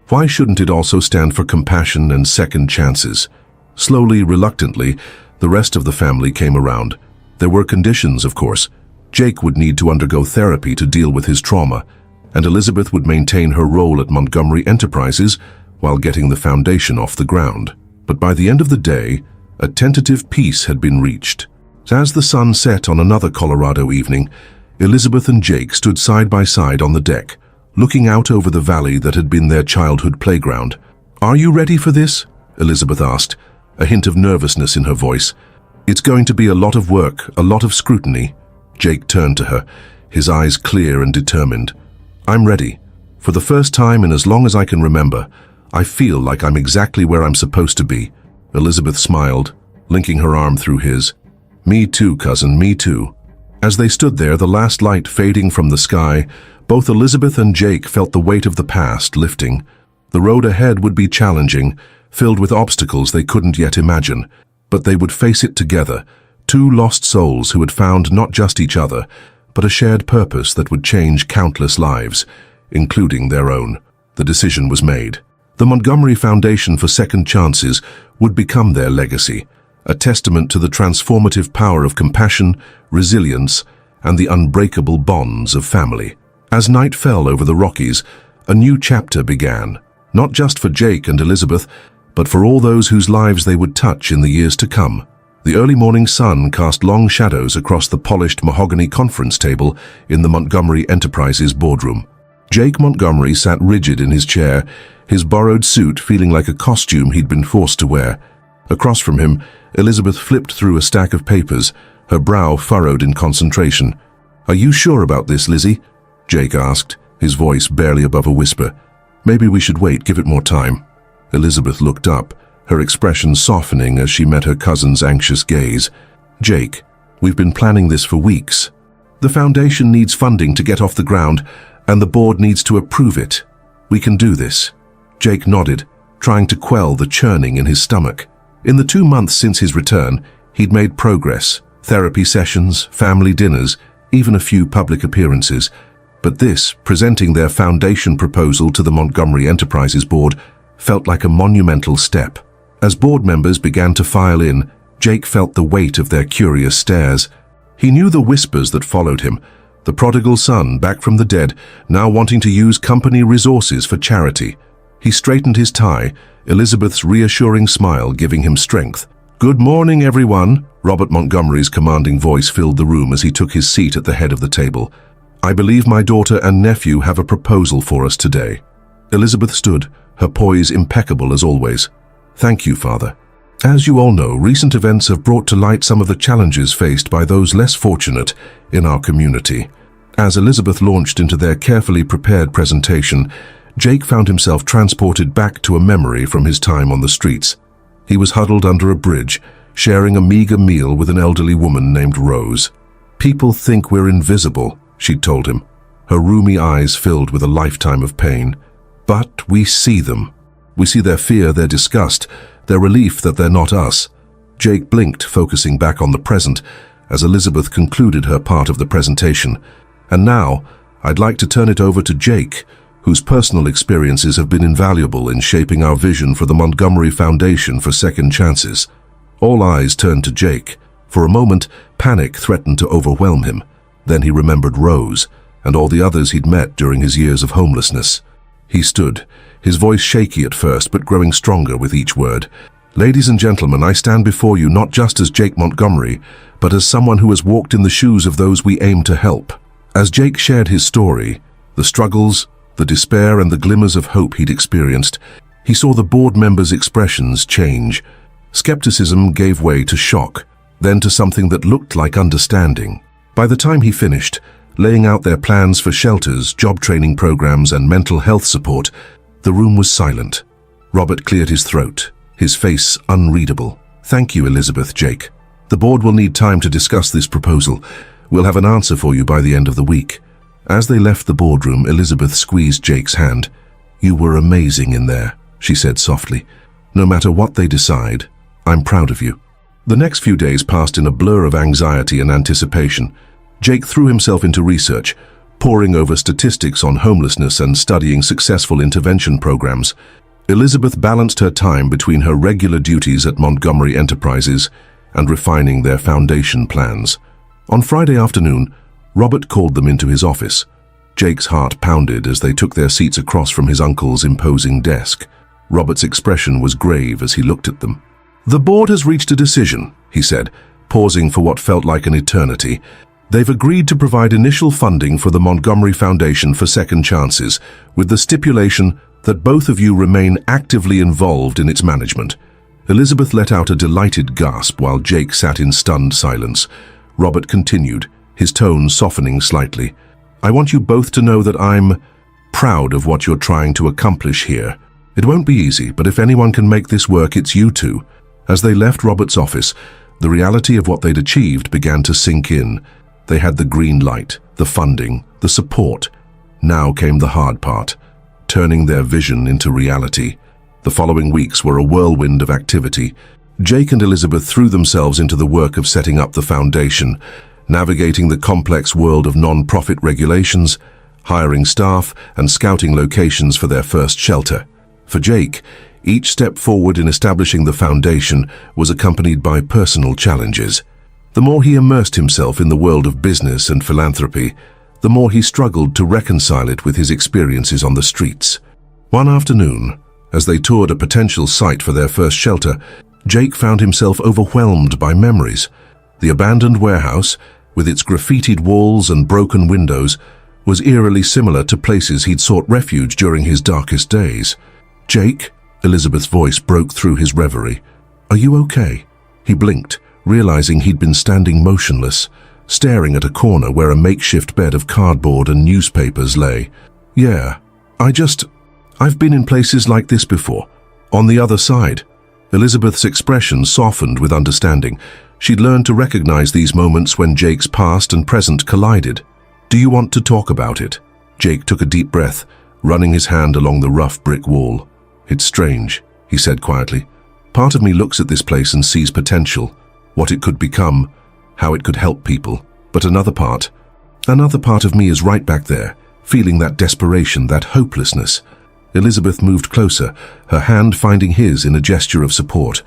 Why shouldn't it also stand for compassion and second chances? Slowly, reluctantly, the rest of the family came around. There were conditions, of course. Jake would need to undergo therapy to deal with his trauma, and Elizabeth would maintain her role at Montgomery Enterprises while getting the foundation off the ground. But by the end of the day, a tentative peace had been reached. As the sun set on another Colorado evening, Elizabeth and Jake stood side by side on the deck, looking out over the valley that had been their childhood playground. Are you ready for this? Elizabeth asked, a hint of nervousness in her voice. It's going to be a lot of work, a lot of scrutiny. Jake turned to her, his eyes clear and determined. I'm ready. For the first time in as long as I can remember, I feel like I'm exactly where I'm supposed to be. Elizabeth smiled, linking her arm through his. Me too, cousin, me too. As they stood there, the last light fading from the sky, both Elizabeth and Jake felt the weight of the past lifting. The road ahead would be challenging, filled with obstacles they couldn't yet imagine, but they would face it together, two lost souls who had found not just each other, but a shared purpose that would change countless lives, including their own. The decision was made. The Montgomery Foundation for Second Chances would become their legacy, a testament to the transformative power of compassion, resilience, and the unbreakable bonds of family. As night fell over the Rockies, a new chapter began, not just for Jake and Elizabeth, but for all those whose lives they would touch in the years to come. The early morning sun cast long shadows across the polished mahogany conference table in the Montgomery Enterprises boardroom. Jake Montgomery sat rigid in his chair, his borrowed suit feeling like a costume he'd been forced to wear. Across from him, Elizabeth flipped through a stack of papers, her brow furrowed in concentration. Are you sure about this, Lizzie? Jake asked, his voice barely above a whisper. Maybe we should wait, give it more time. Elizabeth looked up, her expression softening as she met her cousin's anxious gaze. Jake, we've been planning this for weeks. The foundation needs funding to get off the ground, and the board needs to approve it. We can do this. Jake nodded, trying to quell the churning in his stomach. In the 2 months since his return, he'd made progress, therapy sessions, family dinners, even a few public appearances. But this, presenting their foundation proposal to the Montgomery Enterprises board, felt like a monumental step. As board members began to file in, Jake felt the weight of their curious stares. He knew the whispers that followed him, the prodigal son back from the dead, now wanting to use company resources for charity. He straightened his tie, Elizabeth's reassuring smile giving him strength. Good morning, everyone, Robert Montgomery's commanding voice filled the room as he took his seat at the head of the table. I believe my daughter and nephew have a proposal for us today. Elizabeth stood, her poise impeccable as always. Thank you, Father. As you all know, recent events have brought to light some of the challenges faced by those less fortunate in our community. As Elizabeth launched into their carefully prepared presentation, Jake found himself transported back to a memory from his time on the streets. He was huddled under a bridge, sharing a meager meal with an elderly woman named Rose. "People think we're invisible," she'd told him, her roomy eyes filled with a lifetime of pain. "But we see them. We see their fear, their disgust, their relief that they're not us." Jake blinked, focusing back on the present, as Elizabeth concluded her part of the presentation. "And now, I'd like to turn it over to Jake, whose personal experiences have been invaluable in shaping our vision for the Montgomery Foundation for Second Chances." All eyes turned to Jake. For a moment, panic threatened to overwhelm him. Then he remembered Rose and all the others he'd met during his years of homelessness. He stood, his voice shaky at first but growing stronger with each word. "Ladies and gentlemen, I stand before you not just as Jake Montgomery, but as someone who has walked in the shoes of those we aim to help." As Jake shared his story, the struggles, the despair and the glimmers of hope he'd experienced, he saw the board members' expressions change. Skepticism gave way to shock, then to something that looked like understanding. By the time he finished, laying out their plans for shelters, job training programs and mental health support, the room was silent. Robert cleared his throat, his face unreadable. "Thank you, Elizabeth, Jake. The board will need time to discuss this proposal. We'll have an answer for you by the end of the week." As they left the boardroom, Elizabeth squeezed Jake's hand. "You were amazing in there," she said softly. "No matter what they decide, I'm proud of you." The next few days passed in a blur of anxiety and anticipation. Jake threw himself into research, poring over statistics on homelessness and studying successful intervention programs. Elizabeth balanced her time between her regular duties at Montgomery Enterprises and refining their foundation plans. On Friday afternoon, Robert called them into his office. Jake's heart pounded as they took their seats across from his uncle's imposing desk. Robert's expression was grave as he looked at them. "The board has reached a decision," he said, pausing for what felt like an eternity. "They've agreed to provide initial funding for the Montgomery Foundation for Second Chances, with the stipulation that both of you remain actively involved in its management." Elizabeth let out a delighted gasp while Jake sat in stunned silence. Robert continued, his tone softening slightly. "I want you both to know that I'm proud of what you're trying to accomplish here. It won't be easy, but if anyone can make this work, it's you two." As they left Robert's office, the reality of what they'd achieved began to sink in. They had the green light, the funding, the support. Now came the hard part, turning their vision into reality. The following weeks were a whirlwind of activity. Jake and Elizabeth threw themselves into the work of setting up the foundation, navigating the complex world of non-profit regulations, hiring staff, and scouting locations for their first shelter. For Jake, each step forward in establishing the foundation was accompanied by personal challenges. The more he immersed himself in the world of business and philanthropy, the more he struggled to reconcile it with his experiences on the streets. One afternoon, as they toured a potential site for their first shelter, Jake found himself overwhelmed by memories. The abandoned warehouse, with its graffitied walls and broken windows, was eerily similar to places he'd sought refuge during his darkest days. "Jake?" Elizabeth's voice broke through his reverie. "Are you okay?" He blinked, realizing he'd been standing motionless, staring at a corner where a makeshift bed of cardboard and newspapers lay. "Yeah, I've been in places like this before. On the other side." Elizabeth's expression softened with understanding. She'd learned to recognize these moments when Jake's past and present collided. "Do you want to talk about it?" Jake took a deep breath, running his hand along the rough brick wall. "It's strange," he said quietly. "Part of me looks at this place and sees potential, what it could become, how it could help people. But another part of me is right back there, feeling that desperation, that hopelessness." Elizabeth moved closer, her hand finding his in a gesture of support.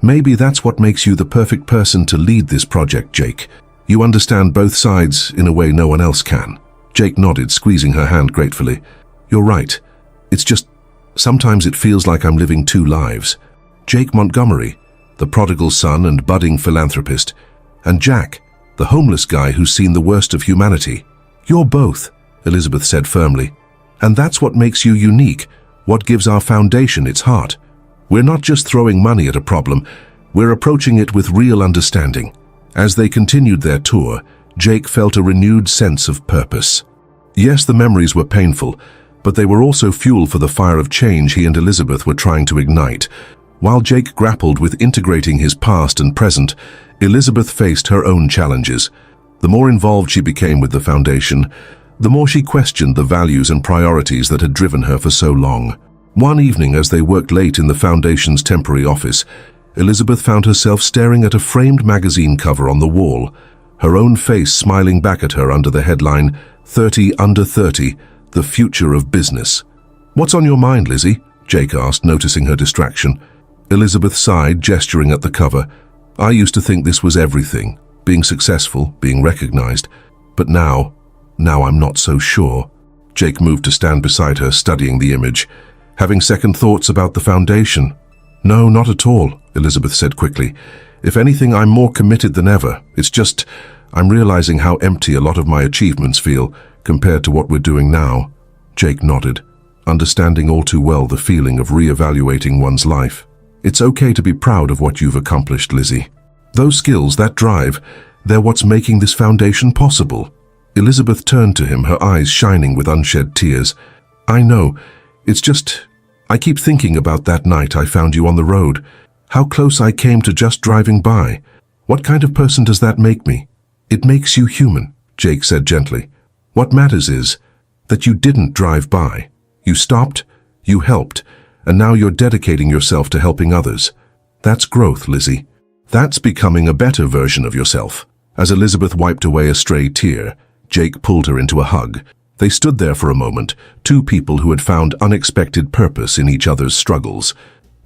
"Maybe that's what makes you the perfect person to lead this project, Jake. You understand both sides in a way no one else can." Jake nodded, squeezing her hand gratefully. "You're right. It's just, sometimes it feels like I'm living two lives. Jake Montgomery, the prodigal son and budding philanthropist, and Jack, the homeless guy who's seen the worst of humanity. You're both," Elizabeth said firmly. "And that's what makes you unique, what gives our foundation its heart. We're not just throwing money at a problem, we're approaching it with real understanding." As they continued their tour, Jake felt a renewed sense of purpose. Yes, the memories were painful, but they were also fuel for the fire of change he and Elizabeth were trying to ignite. While Jake grappled with integrating his past and present, Elizabeth faced her own challenges. The more involved she became with the foundation, the more she questioned the values and priorities that had driven her for so long. One evening, as they worked late in the foundation's temporary office, Elizabeth found herself staring at a framed magazine cover on the wall, her own face smiling back at her under the headline, 30 Under 30, The Future of Business. "What's on your mind, Lizzie?" Jake asked, noticing her distraction. Elizabeth sighed, gesturing at the cover. "I used to think this was everything, being successful, being recognized. But now I'm not so sure." Jake moved to stand beside her, studying the image. "Having second thoughts about the foundation?" "No, not at all," Elizabeth said quickly. "If anything, I'm more committed than ever. It's just, I'm realizing how empty a lot of my achievements feel compared to what we're doing now." Jake nodded, understanding all too well the feeling of re-evaluating one's life. "It's okay to be proud of what you've accomplished, Lizzie. Those skills, that drive, they're what's making this foundation possible." Elizabeth turned to him, her eyes shining with unshed tears. "I know. It's just, I keep thinking about that night I found you on the road. How close I came to just driving by. What kind of person does that make me?" "It makes you human," Jake said gently. "What matters is that you didn't drive by. You stopped, you helped, and now you're dedicating yourself to helping others. That's growth, Lizzie. That's becoming a better version of yourself." As Elizabeth wiped away a stray tear, Jake pulled her into a hug. They stood there for a moment, two people who had found unexpected purpose in each other's struggles.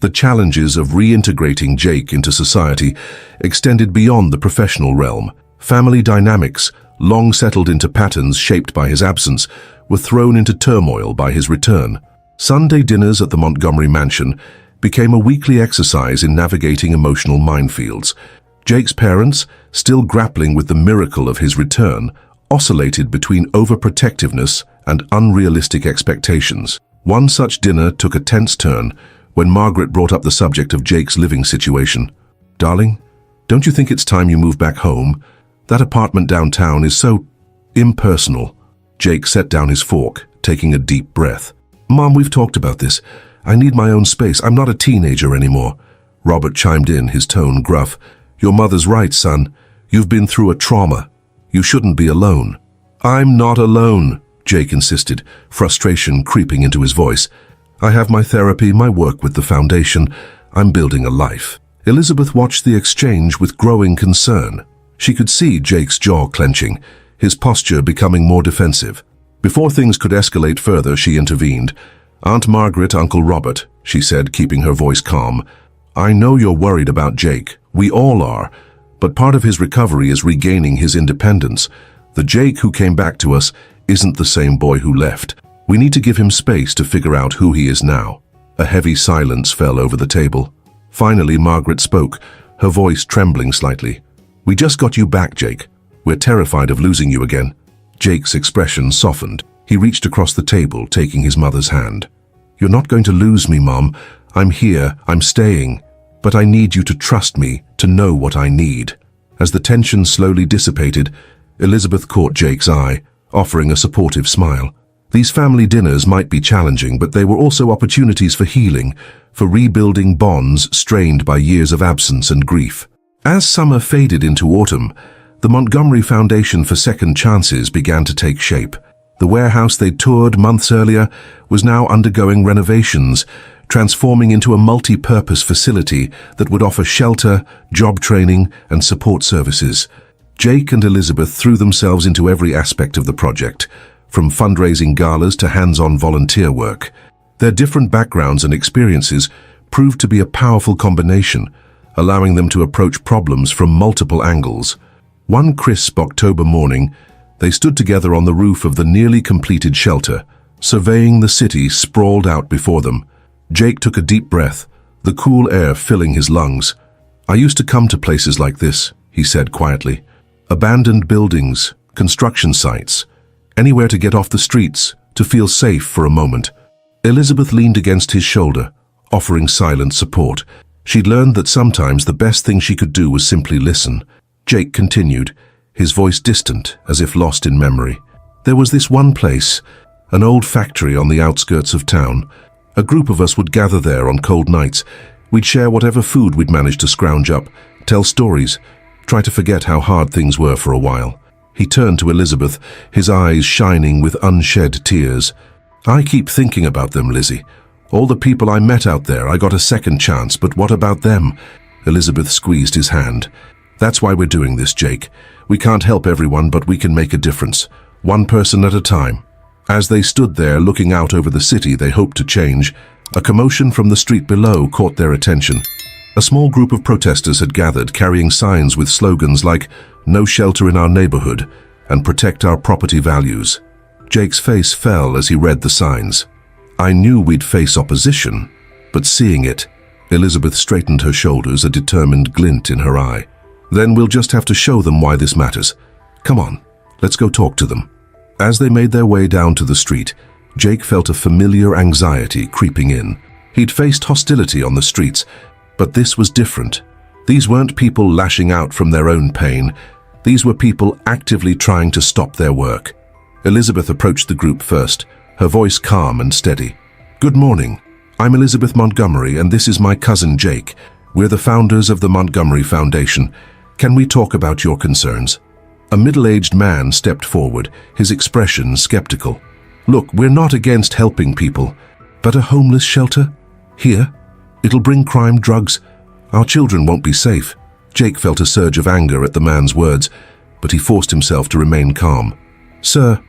The challenges of reintegrating Jake into society extended beyond the professional realm. Family dynamics, long settled into patterns shaped by his absence, were thrown into turmoil by his return. Sunday dinners at the Montgomery mansion became a weekly exercise in navigating emotional minefields. Jake's parents, still grappling with the miracle of his return, oscillated between overprotectiveness and unrealistic expectations. One such dinner took a tense turn when Margaret brought up the subject of Jake's living situation. "Darling, don't you think it's time you move back home? That apartment downtown is so impersonal." Jake set down his fork, taking a deep breath. "Mom, we've talked about this. I need my own space. I'm not a teenager anymore." Robert chimed in, his tone gruff. "Your mother's right, son. You've been through a trauma. You shouldn't be alone." "I'm not alone," Jake insisted, frustration creeping into his voice. "I have my therapy, my work with the foundation. I'm building a life." Elizabeth watched the exchange with growing concern. She could see Jake's jaw clenching, his posture becoming more defensive. Before things could escalate further, she intervened. "Aunt Margaret, Uncle Robert," she said, keeping her voice calm. "I know you're worried about Jake. We all are. But part of his recovery is regaining his independence. The Jake who came back to us isn't the same boy who left. We need to give him space to figure out who he is now." A heavy silence fell over the table. Finally, Margaret spoke, her voice trembling slightly. "We just got you back, Jake. We're terrified of losing you again." Jake's expression softened. He reached across the table, taking his mother's hand. "You're not going to lose me, Mom. I'm here, I'm staying. But I need you to trust me, to know what I need." As the tension slowly dissipated, Elizabeth caught Jake's eye, offering a supportive smile. These family dinners might be challenging, but they were also opportunities for healing, for rebuilding bonds strained by years of absence and grief. As summer faded into autumn, the Montgomery Foundation for Second Chances began to take shape. The warehouse they'd toured months earlier was now undergoing renovations, transforming into a multi-purpose facility that would offer shelter, job training, and support services. Jake and Elizabeth threw themselves into every aspect of the project, from fundraising galas to hands-on volunteer work. Their different backgrounds and experiences proved to be a powerful combination, allowing them to approach problems from multiple angles. One crisp October morning, they stood together on the roof of the nearly completed shelter, surveying the city sprawled out before them. Jake took a deep breath, the cool air filling his lungs. "I used to come to places like this," he said quietly. "Abandoned buildings, construction sites, anywhere to get off the streets, to feel safe for a moment." Elizabeth leaned against his shoulder, offering silent support. She'd learned that sometimes the best thing she could do was simply listen. Jake continued, his voice distant, as if lost in memory. "There was this one place, an old factory on the outskirts of town. A group of us would gather there on cold nights. We'd share whatever food we'd managed to scrounge up, tell stories, try to forget how hard things were for a while. He turned to Elizabeth, his eyes shining with unshed tears. I keep thinking about them, Lizzie. All the people I met out there, I got a second chance, but what about them? Elizabeth squeezed his hand. That's why we're doing this, Jake. We can't help everyone, but we can make a difference. One person at a time. As they stood there looking out over the city they hoped to change, a commotion from the street below caught their attention. A small group of protesters had gathered, carrying signs with slogans like "No shelter in our neighborhood" and "Protect our property values." Jake's face fell as he read the signs. I knew we'd face opposition, but seeing it, Elizabeth straightened her shoulders, a determined glint in her eye. Then we'll just have to show them why this matters. Come on, let's go talk to them. As they made their way down to the street, Jake felt a familiar anxiety creeping in. He'd faced hostility on the streets, but this was different. These weren't people lashing out from their own pain. These were people actively trying to stop their work. Elizabeth approached the group first, her voice calm and steady. Good morning. I'm Elizabeth Montgomery, and this is my cousin Jake. We're the founders of the Montgomery Foundation. Can we talk about your concerns? A middle-aged man stepped forward, his expression skeptical. Look, we're not against helping people, but a homeless shelter? Here? It'll bring crime, drugs. Our children won't be safe. Jake felt a surge of anger at the man's words, but he forced himself to remain calm. Sir,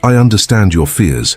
I understand your fears,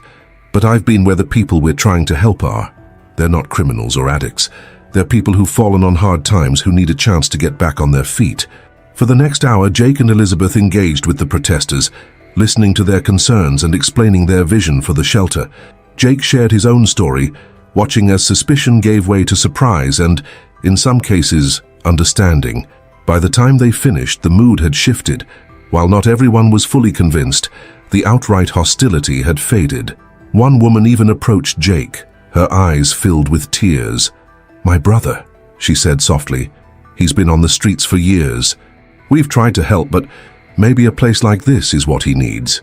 but I've been where the people we're trying to help are. They're not criminals or addicts. They're people who've fallen on hard times who need a chance to get back on their feet. For the next hour, Jake and Elizabeth engaged with the protesters, listening to their concerns and explaining their vision for the shelter. Jake shared his own story, watching as suspicion gave way to surprise and, in some cases, understanding. By the time they finished, the mood had shifted. While not everyone was fully convinced, the outright hostility had faded. One woman even approached Jake, her eyes filled with tears. My brother, she said softly. He's been on the streets for years. We've tried to help, but maybe a place like this is what he needs.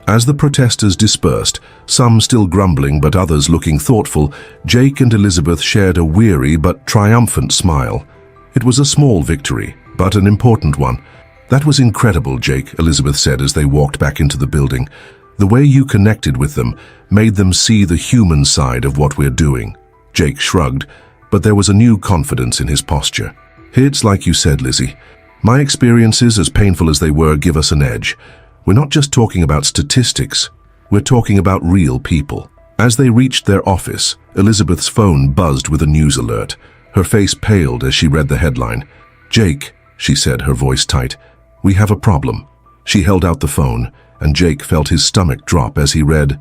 As the protesters dispersed, some still grumbling but others looking thoughtful, Jake and Elizabeth shared a weary but triumphant smile. It was a small victory, but an important one. That was incredible, Jake, Elizabeth said as they walked back into the building. The way you connected with them made them see the human side of what we're doing. Jake shrugged, but there was a new confidence in his posture. It's like you said, Lizzie. My experiences, as painful as they were, give us an edge. We're not just talking about statistics. We're talking about real people. As they reached their office, Elizabeth's phone buzzed with a news alert. Her face paled as she read the headline. Jake, she said, her voice tight, we have a problem. She held out the phone, and Jake felt his stomach drop as he read,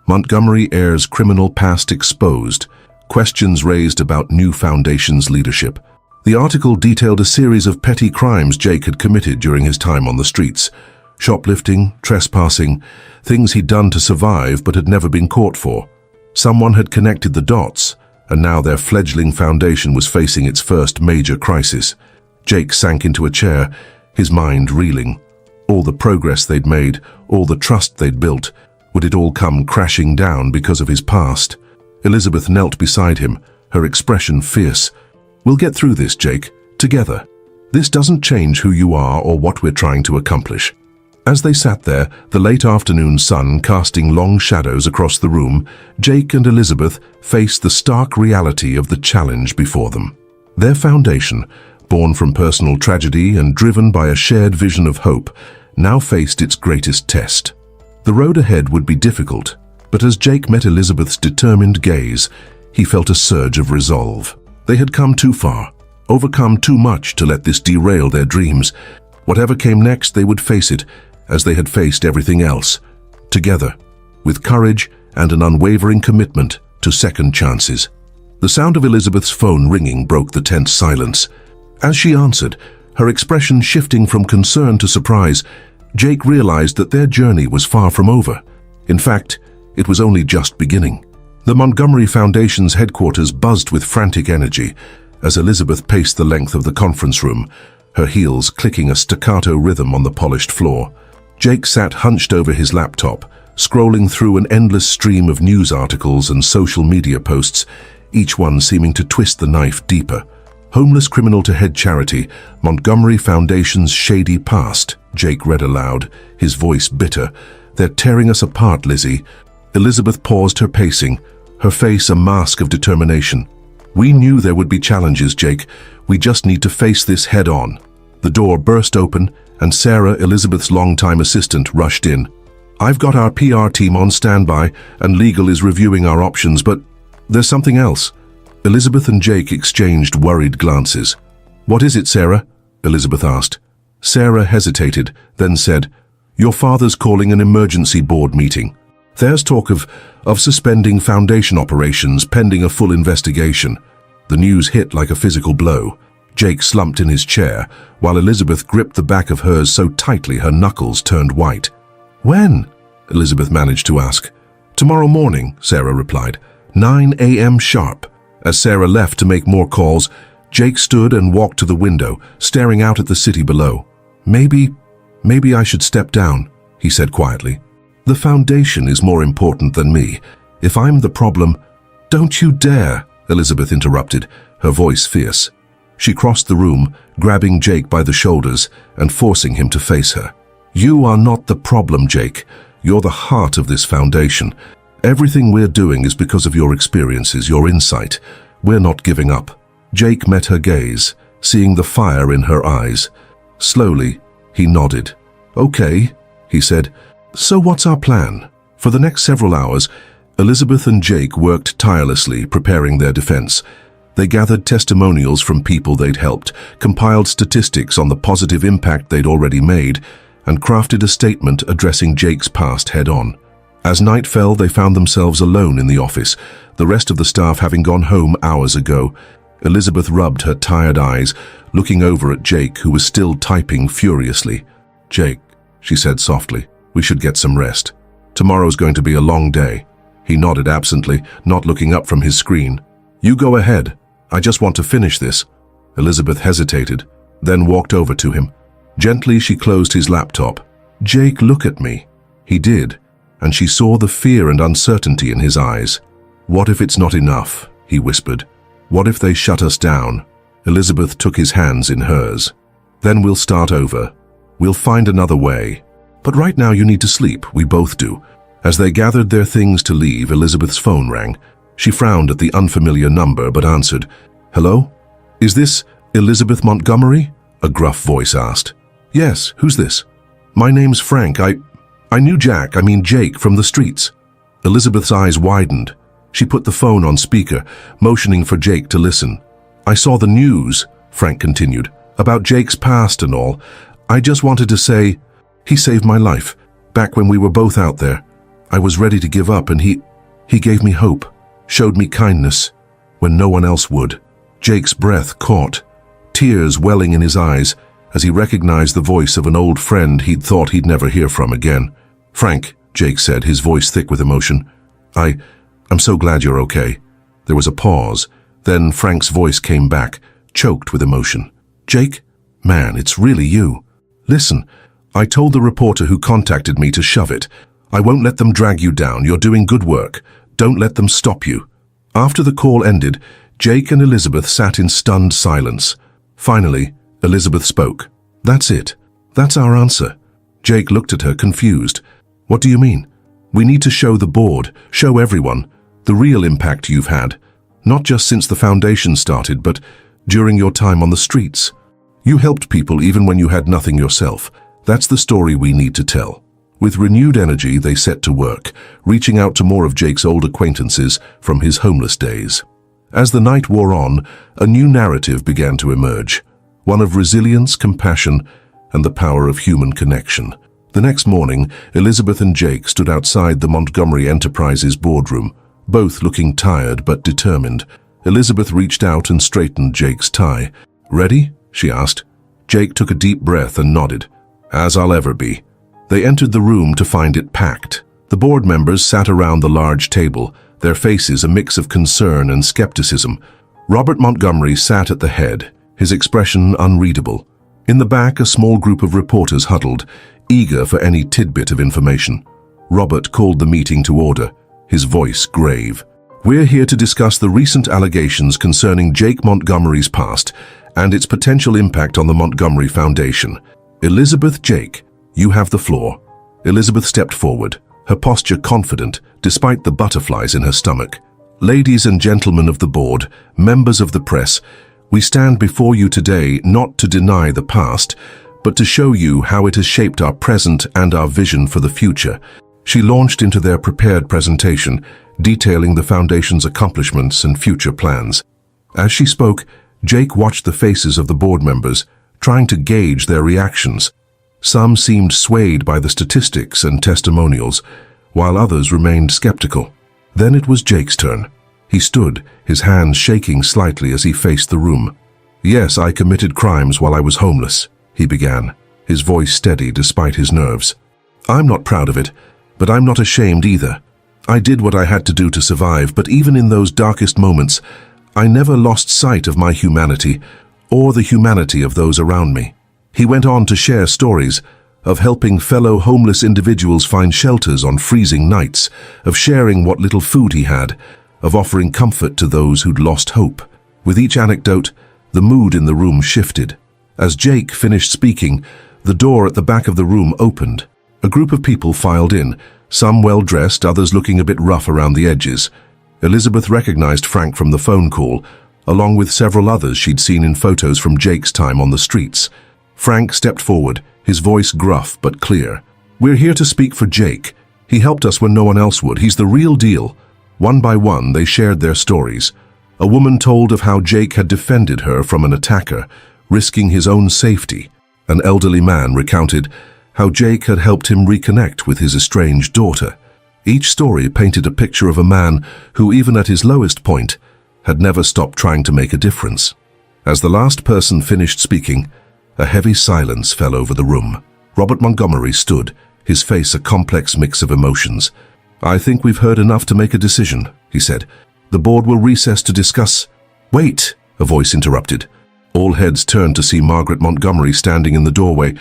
Montgomery airs criminal past exposed. Questions raised about new foundation's leadership. The article detailed a series of petty crimes Jake had committed during his time on the streets. Shoplifting, trespassing, things he'd done to survive but had never been caught for. Someone had connected the dots, and now their fledgling foundation was facing its first major crisis. Jake sank into a chair, his mind reeling. All the progress they'd made, all the trust they'd built, would it all come crashing down because of his past? Elizabeth knelt beside him, her expression fierce. We'll get through this, Jake, together. This doesn't change who you are or what we're trying to accomplish. As they sat there, the late afternoon sun casting long shadows across the room, Jake and Elizabeth faced the stark reality of the challenge before them. Their foundation, born from personal tragedy and driven by a shared vision of hope, now faced its greatest test. The road ahead would be difficult, but as Jake met Elizabeth's determined gaze, he felt a surge of resolve. They had come too far, overcome too much to let this derail their dreams. Whatever came next, they would face it, as they had faced everything else, together, with courage and an unwavering commitment to second chances. The sound of Elizabeth's phone ringing broke the tense silence. As she answered, her expression shifting from concern to surprise, Jake realized that their journey was far from over. In fact, it was only just beginning. The Montgomery Foundation's headquarters buzzed with frantic energy as Elizabeth paced the length of the conference room, her heels clicking a staccato rhythm on the polished floor. Jake sat hunched over his laptop, scrolling through an endless stream of news articles and social media posts, each one seeming to twist the knife deeper. Homeless criminal to head charity, Montgomery Foundation's shady past, Jake read aloud, his voice bitter. They're tearing us apart, Lizzie. Elizabeth paused her pacing, her face a mask of determination. We knew there would be challenges, Jake. We just need to face this head on. The door burst open, and Sarah, Elizabeth's longtime assistant, rushed in. I've got our PR team on standby, and legal is reviewing our options, but there's something else. Elizabeth and Jake exchanged worried glances. What is it, Sarah? Elizabeth asked. Sarah hesitated, then said, Your father's calling an emergency board meeting. There's talk of suspending foundation operations pending a full investigation. The news hit like a physical blow. Jake slumped in his chair, while Elizabeth gripped the back of hers so tightly her knuckles turned white. When? Elizabeth managed to ask. Tomorrow morning, Sarah replied. 9 a.m. sharp. As Sarah left to make more calls, Jake stood and walked to the window, staring out at the city below. Maybe I should step down, he said quietly. The foundation is more important than me. If I'm the problem— Don't you dare, Elizabeth interrupted, her voice fierce. She crossed the room, grabbing Jake by the shoulders and forcing him to face her. You are not the problem, Jake. You're the heart of this foundation. Everything we're doing is because of your experiences, your insight. We're not giving up. Jake met her gaze, seeing the fire in her eyes. Slowly, he nodded. Okay, he said. So what's our plan? For the next several hours, Elizabeth and Jake worked tirelessly, preparing their defense. They gathered testimonials from people they'd helped, compiled statistics on the positive impact they'd already made, and crafted a statement addressing Jake's past head-on. As night fell, they found themselves alone in the office, the rest of the staff having gone home hours ago. Elizabeth rubbed her tired eyes, looking over at Jake, who was still typing furiously. Jake, she said softly, we should get some rest. Tomorrow's going to be a long day. He nodded absently, not looking up from his screen. You go ahead. I just want to finish this. Elizabeth hesitated, then walked over to him. Gently, she closed his laptop. Jake, look at me. He did, and she saw the fear and uncertainty in his eyes. What if it's not enough? He whispered. What if they shut us down? Elizabeth took his hands in hers. Then we'll start over. We'll find another way. But right now you need to sleep, we both do. As they gathered their things to leave, Elizabeth's phone rang. She frowned at the unfamiliar number but answered. Hello? Is this Elizabeth Montgomery? A gruff voice asked. Yes, who's this? My name's Frank. I knew Jake from the streets. Elizabeth's eyes widened. She put the phone on speaker, motioning for Jake to listen. I saw the news, Frank continued, about Jake's past and all. I just wanted to say, he saved my life, back when we were both out there. I was ready to give up and he gave me hope, showed me kindness, when no one else would. Jake's breath caught, tears welling in his eyes, as he recognized the voice of an old friend he'd thought he'd never hear from again. Frank, Jake said, his voice thick with emotion. I'm so glad you're okay. There was a pause. Then Frank's voice came back, choked with emotion. Jake? Man, it's really you. Listen, I told the reporter who contacted me to shove it. I won't let them drag you down. You're doing good work. Don't let them stop you. After the call ended, Jake and Elizabeth sat in stunned silence. Finally, Elizabeth spoke. That's it. That's our answer. Jake looked at her, confused. What do you mean? We need to show the board, show everyone, the real impact you've had. Not just since the foundation started, but during your time on the streets. You helped people even when you had nothing yourself. That's the story we need to tell. With renewed energy, they set to work, reaching out to more of Jake's old acquaintances from his homeless days. As the night wore on, a new narrative began to emerge, one of resilience, compassion, and the power of human connection. The next morning, Elizabeth and Jake stood outside the Montgomery Enterprises boardroom, both looking tired but determined. Elizabeth reached out and straightened Jake's tie. Ready? She asked. Jake took a deep breath and nodded. As I'll ever be. They entered the room to find it packed. The board members sat around the large table, their faces a mix of concern and skepticism. Robert Montgomery sat at the head, his expression unreadable. In the back, a small group of reporters huddled, eager for any tidbit of information. Robert called the meeting to order, his voice grave. We're here to discuss the recent allegations concerning Jake Montgomery's past and its potential impact on the Montgomery Foundation. Elizabeth, Jake, you have the floor. Elizabeth stepped forward, her posture confident despite the butterflies in her stomach. Ladies and gentlemen of the board, members of the press, we stand before you today not to deny the past, but to show you how it has shaped our present and our vision for the future. She launched into their prepared presentation, detailing the foundation's accomplishments and future plans. As she spoke, Jake watched the faces of the board members, trying to gauge their reactions. Some seemed swayed by the statistics and testimonials, while others remained skeptical. Then it was Jake's turn. He stood, his hands shaking slightly as he faced the room. "Yes, I committed crimes while I was homeless," he began, his voice steady despite his nerves. "I'm not proud of it, but I'm not ashamed either. I did what I had to do to survive, but even in those darkest moments, I never lost sight of my humanity or the humanity of those around me." He went on to share stories of helping fellow homeless individuals find shelters on freezing nights, of sharing what little food he had, of offering comfort to those who'd lost hope. With each anecdote, the mood in the room shifted. As Jake finished speaking, the door at the back of the room opened. A group of people filed in, some well-dressed, others looking a bit rough around the edges. Elizabeth recognized Frank from the phone call, along with several others she'd seen in photos from Jake's time on the streets. Frank stepped forward, his voice gruff but clear. "We're here to speak for Jake. He helped us when no one else would. He's the real deal." One by one, they shared their stories. A woman told of how Jake had defended her from an attacker, risking his own safety. An elderly man recounted how Jake had helped him reconnect with his estranged daughter. Each story painted a picture of a man who, even at his lowest point, had never stopped trying to make a difference. As the last person finished speaking, a heavy silence fell over the room. Robert Montgomery stood, his face a complex mix of emotions. "I think we've heard enough to make a decision," he said. "The board will recess to discuss—" "Wait!" a voice interrupted. All heads turned to see Margaret Montgomery standing in the doorway,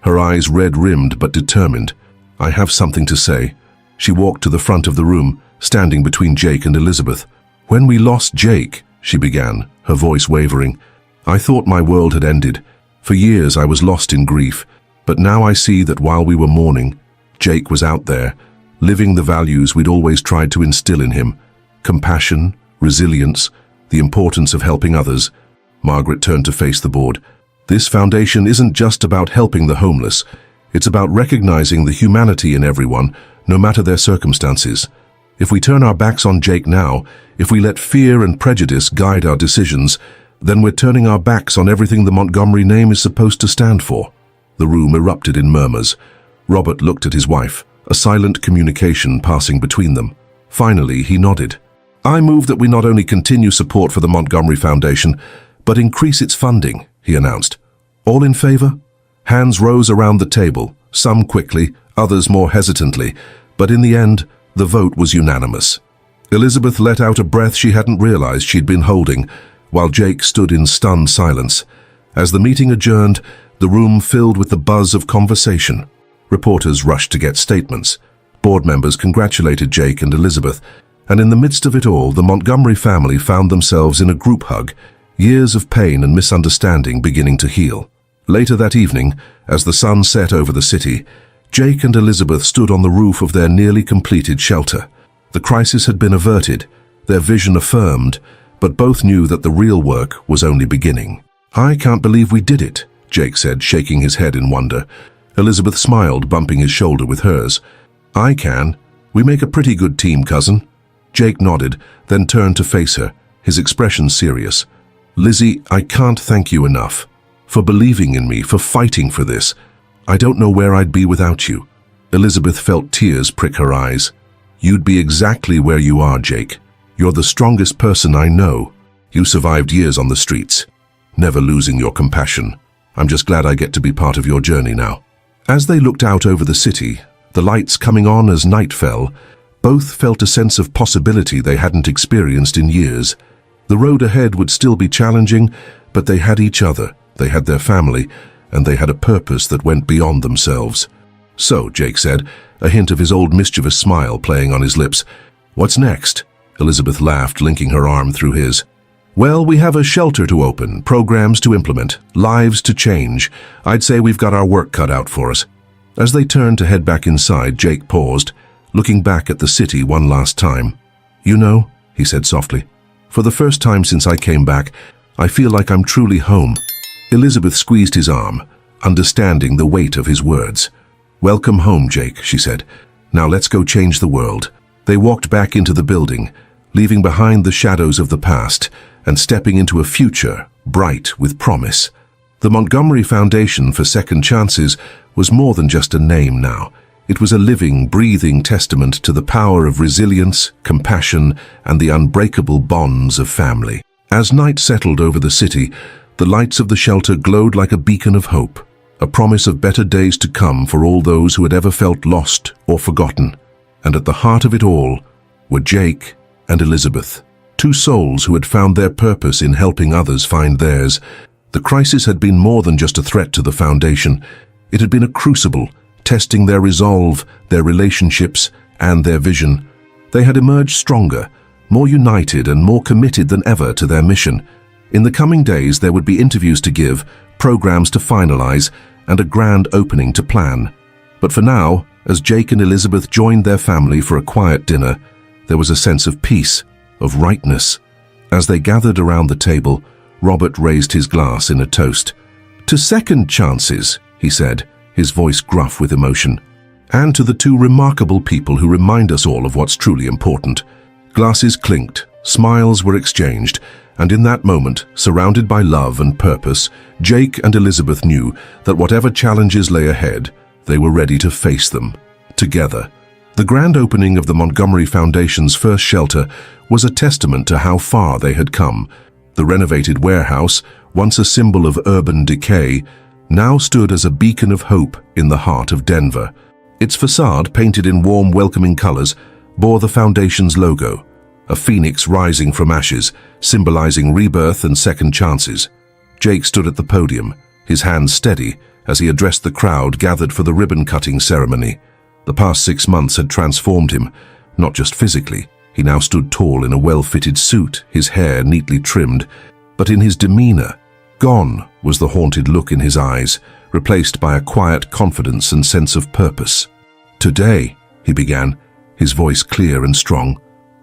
her eyes red-rimmed but determined. "I have something to say." She walked to the front of the room, standing between Jake and Elizabeth. "When we lost Jake," she began, her voice wavering, "I thought my world had ended. For years I was lost in grief, but now I see that while we were mourning, Jake was out there, living the values we'd always tried to instill in him: compassion, resilience, the importance of helping others." Margaret turned to face the board. "This foundation isn't just about helping the homeless. It's about recognizing the humanity in everyone, no matter their circumstances. If we turn our backs on Jake now, if we let fear and prejudice guide our decisions, then we're turning our backs on everything the Montgomery name is supposed to stand for." The room erupted in murmurs. Robert looked at his wife, a silent communication passing between them. Finally, he nodded. "I move that we not only continue support for the Montgomery Foundation, but increase its funding," he announced. "All in favor?" Hands rose around the table, some quickly, others more hesitantly, but in the end, the vote was unanimous. Elizabeth let out a breath she hadn't realized she'd been holding, while Jake stood in stunned silence. As the meeting adjourned, the room filled with the buzz of conversation. Reporters rushed to get statements. Board members congratulated Jake and Elizabeth, and in the midst of it all, the Montgomery family found themselves in a group hug, years of pain and misunderstanding beginning to heal. Later that evening, as the sun set over the city, Jake and Elizabeth stood on the roof of their nearly completed shelter. The crisis had been averted, their vision affirmed, but both knew that the real work was only beginning. "I can't believe we did it," Jake said, shaking his head in wonder. Elizabeth smiled, bumping his shoulder with hers. "I can. We make a pretty good team, cousin." Jake nodded, then turned to face her, his expression serious. "Lizzie, I can't thank you enough. For believing in me, for fighting for this. I don't know where I'd be without you." Elizabeth felt tears prick her eyes. "You'd be exactly where you are, Jake. You're the strongest person I know. You survived years on the streets, never losing your compassion. I'm just glad I get to be part of your journey now." As they looked out over the city, the lights coming on as night fell, both felt a sense of possibility they hadn't experienced in years. The road ahead would still be challenging, but they had each other, they had their family, and they had a purpose that went beyond themselves. "So," Jake said, a hint of his old mischievous smile playing on his lips, "what's next?" Elizabeth laughed, linking her arm through his. Well, we have a shelter to open, programs to implement, lives to change. I'd say we've got our work cut out for us. As they turned to head back inside, Jake paused, looking back at the city one last time. You know, he said softly, for the first time since I came back, I feel like I'm truly home. Elizabeth squeezed his arm, understanding the weight of his words. Welcome home, Jake, she said. Now let's go change the world. They walked back into the building, leaving behind the shadows of the past and stepping into a future bright with promise. The Montgomery Foundation for Second Chances was more than just a name now. It was a living, breathing testament to the power of resilience, compassion, and the unbreakable bonds of family. As night settled over the city, the lights of the shelter glowed like a beacon of hope, a promise of better days to come for all those who had ever felt lost or forgotten. And at the heart of it all were Jake and Elizabeth, two souls who had found their purpose in helping others find theirs. The crisis had been more than just a threat to the foundation. It had been a crucible, testing their resolve, their relationships, and their vision. They had emerged stronger, more united and more committed than ever to their mission. In the coming days, there would be interviews to give, programs to finalize, and a grand opening to plan. But for now, as Jake and Elizabeth joined their family for a quiet dinner, there was a sense of peace, of rightness. As they gathered around the table, Robert raised his glass in a toast. To second chances, he said, his voice gruff with emotion, and to the two remarkable people who remind us all of what's truly important. Glasses clinked, smiles were exchanged, and in that moment, surrounded by love and purpose, Jake and Elizabeth knew that whatever challenges lay ahead, they were ready to face them, together. The grand opening of the Montgomery Foundation's first shelter was a testament to how far they had come. The renovated warehouse, once a symbol of urban decay, now stood as a beacon of hope in the heart of Denver. Its facade, painted in warm, welcoming colors, bore the foundation's logo, a phoenix rising from ashes, symbolizing rebirth and second chances. Jake stood at the podium, his hands steady, as he addressed the crowd gathered for the ribbon-cutting ceremony. The past 6 months had transformed him, not just physically. He now stood tall in a well-fitted suit, his hair neatly trimmed, but in his demeanor, gone was the haunted look in his eyes, replaced by a quiet confidence and sense of purpose. Today, he began, his voice clear and strong,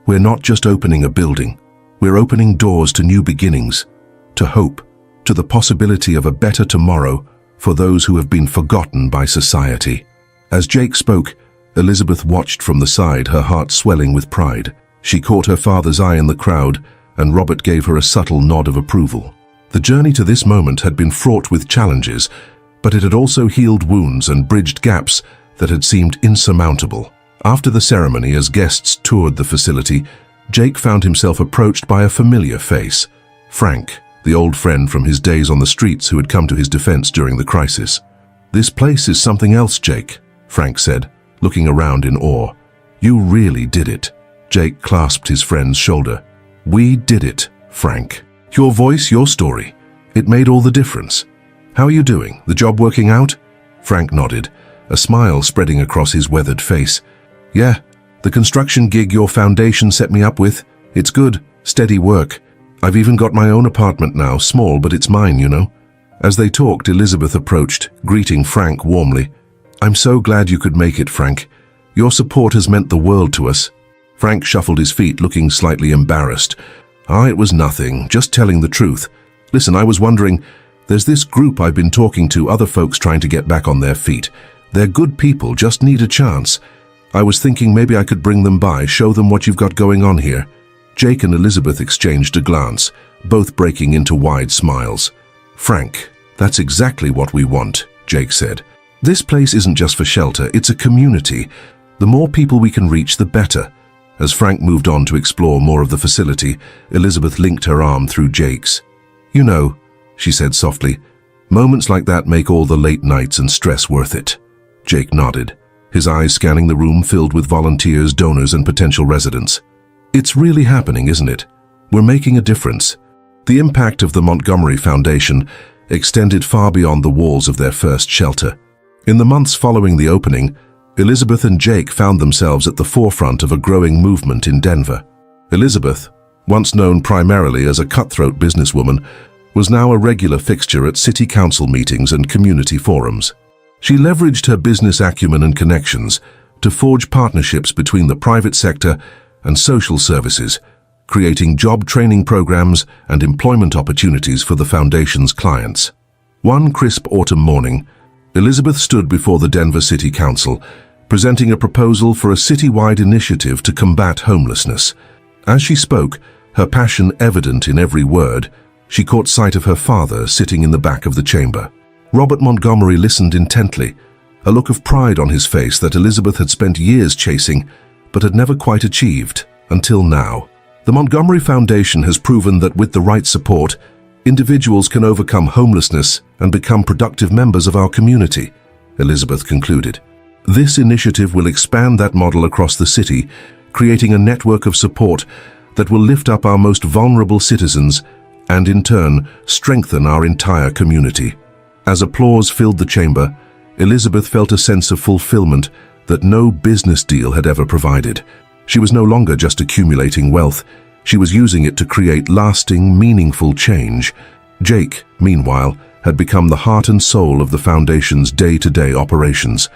we're not just opening a building. We're opening doors to new beginnings, to hope, to the possibility of a better tomorrow for those who have been forgotten by society. As Jake spoke, Elizabeth watched from the side, her heart swelling with pride. She caught her father's eye in the crowd, and Robert gave her a subtle nod of approval. The journey to this moment had been fraught with challenges, but it had also healed wounds and bridged gaps that had seemed insurmountable. After the ceremony, as guests toured the facility, Jake found himself approached by a familiar face, Frank, the old friend from his days on the streets who had come to his defense during the crisis. This place is something else, Jake, Frank said, looking around in awe. You really did it. Jake clasped his friend's shoulder. We did it, Frank. Your voice, your story. It made all the difference. How are you doing? The job working out? Frank nodded, a smile spreading across his weathered face. Yeah, the construction gig your foundation set me up with, it's good, steady work. I've even got my own apartment now, small, but it's mine, you know. As they talked, Elizabeth approached, greeting Frank warmly. I'm so glad you could make it, Frank. Your support has meant the world to us. Frank shuffled his feet, looking slightly embarrassed. It was nothing, just telling the truth. Listen, I was wondering, there's this group I've been talking to, other folks trying to get back on their feet. They're good people, just need a chance. I was thinking maybe I could bring them by, show them what you've got going on here. Jake and Elizabeth exchanged a glance, both breaking into wide smiles. Frank, that's exactly what we want, Jake said. This place isn't just for shelter, it's a community. The more people we can reach, the better. As Frank moved on to explore more of the facility, Elizabeth linked her arm through Jake's. You know, she said softly, moments like that make all the late nights and stress worth it. Jake nodded, his eyes scanning the room filled with volunteers, donors, and potential residents. It's really happening, isn't it? We're making a difference. The impact of the Montgomery Foundation extended far beyond the walls of their first shelter. In the months following the opening, Elizabeth and Jake found themselves at the forefront of a growing movement in Denver. Elizabeth, once known primarily as a cutthroat businesswoman, was now a regular fixture at city council meetings and community forums. She leveraged her business acumen and connections to forge partnerships between the private sector and social services, creating job training programs and employment opportunities for the foundation's clients. One crisp autumn morning, Elizabeth stood before the Denver City Council, presenting a proposal for a citywide initiative to combat homelessness. As she spoke, her passion evident in every word, she caught sight of her father sitting in the back of the chamber. Robert Montgomery listened intently, a look of pride on his face that Elizabeth had spent years chasing, but had never quite achieved, until now. The Montgomery Foundation has proven that with the right support, individuals can overcome homelessness and become productive members of our community, Elizabeth concluded. This initiative will expand that model across the city, creating a network of support that will lift up our most vulnerable citizens and, in turn, strengthen our entire community. As applause filled the chamber, Elizabeth felt a sense of fulfillment that no business deal had ever provided. She was no longer just accumulating wealth, she was using it to create lasting, meaningful change. Jake, meanwhile, had become the heart and soul of the foundation's day-to-day operations.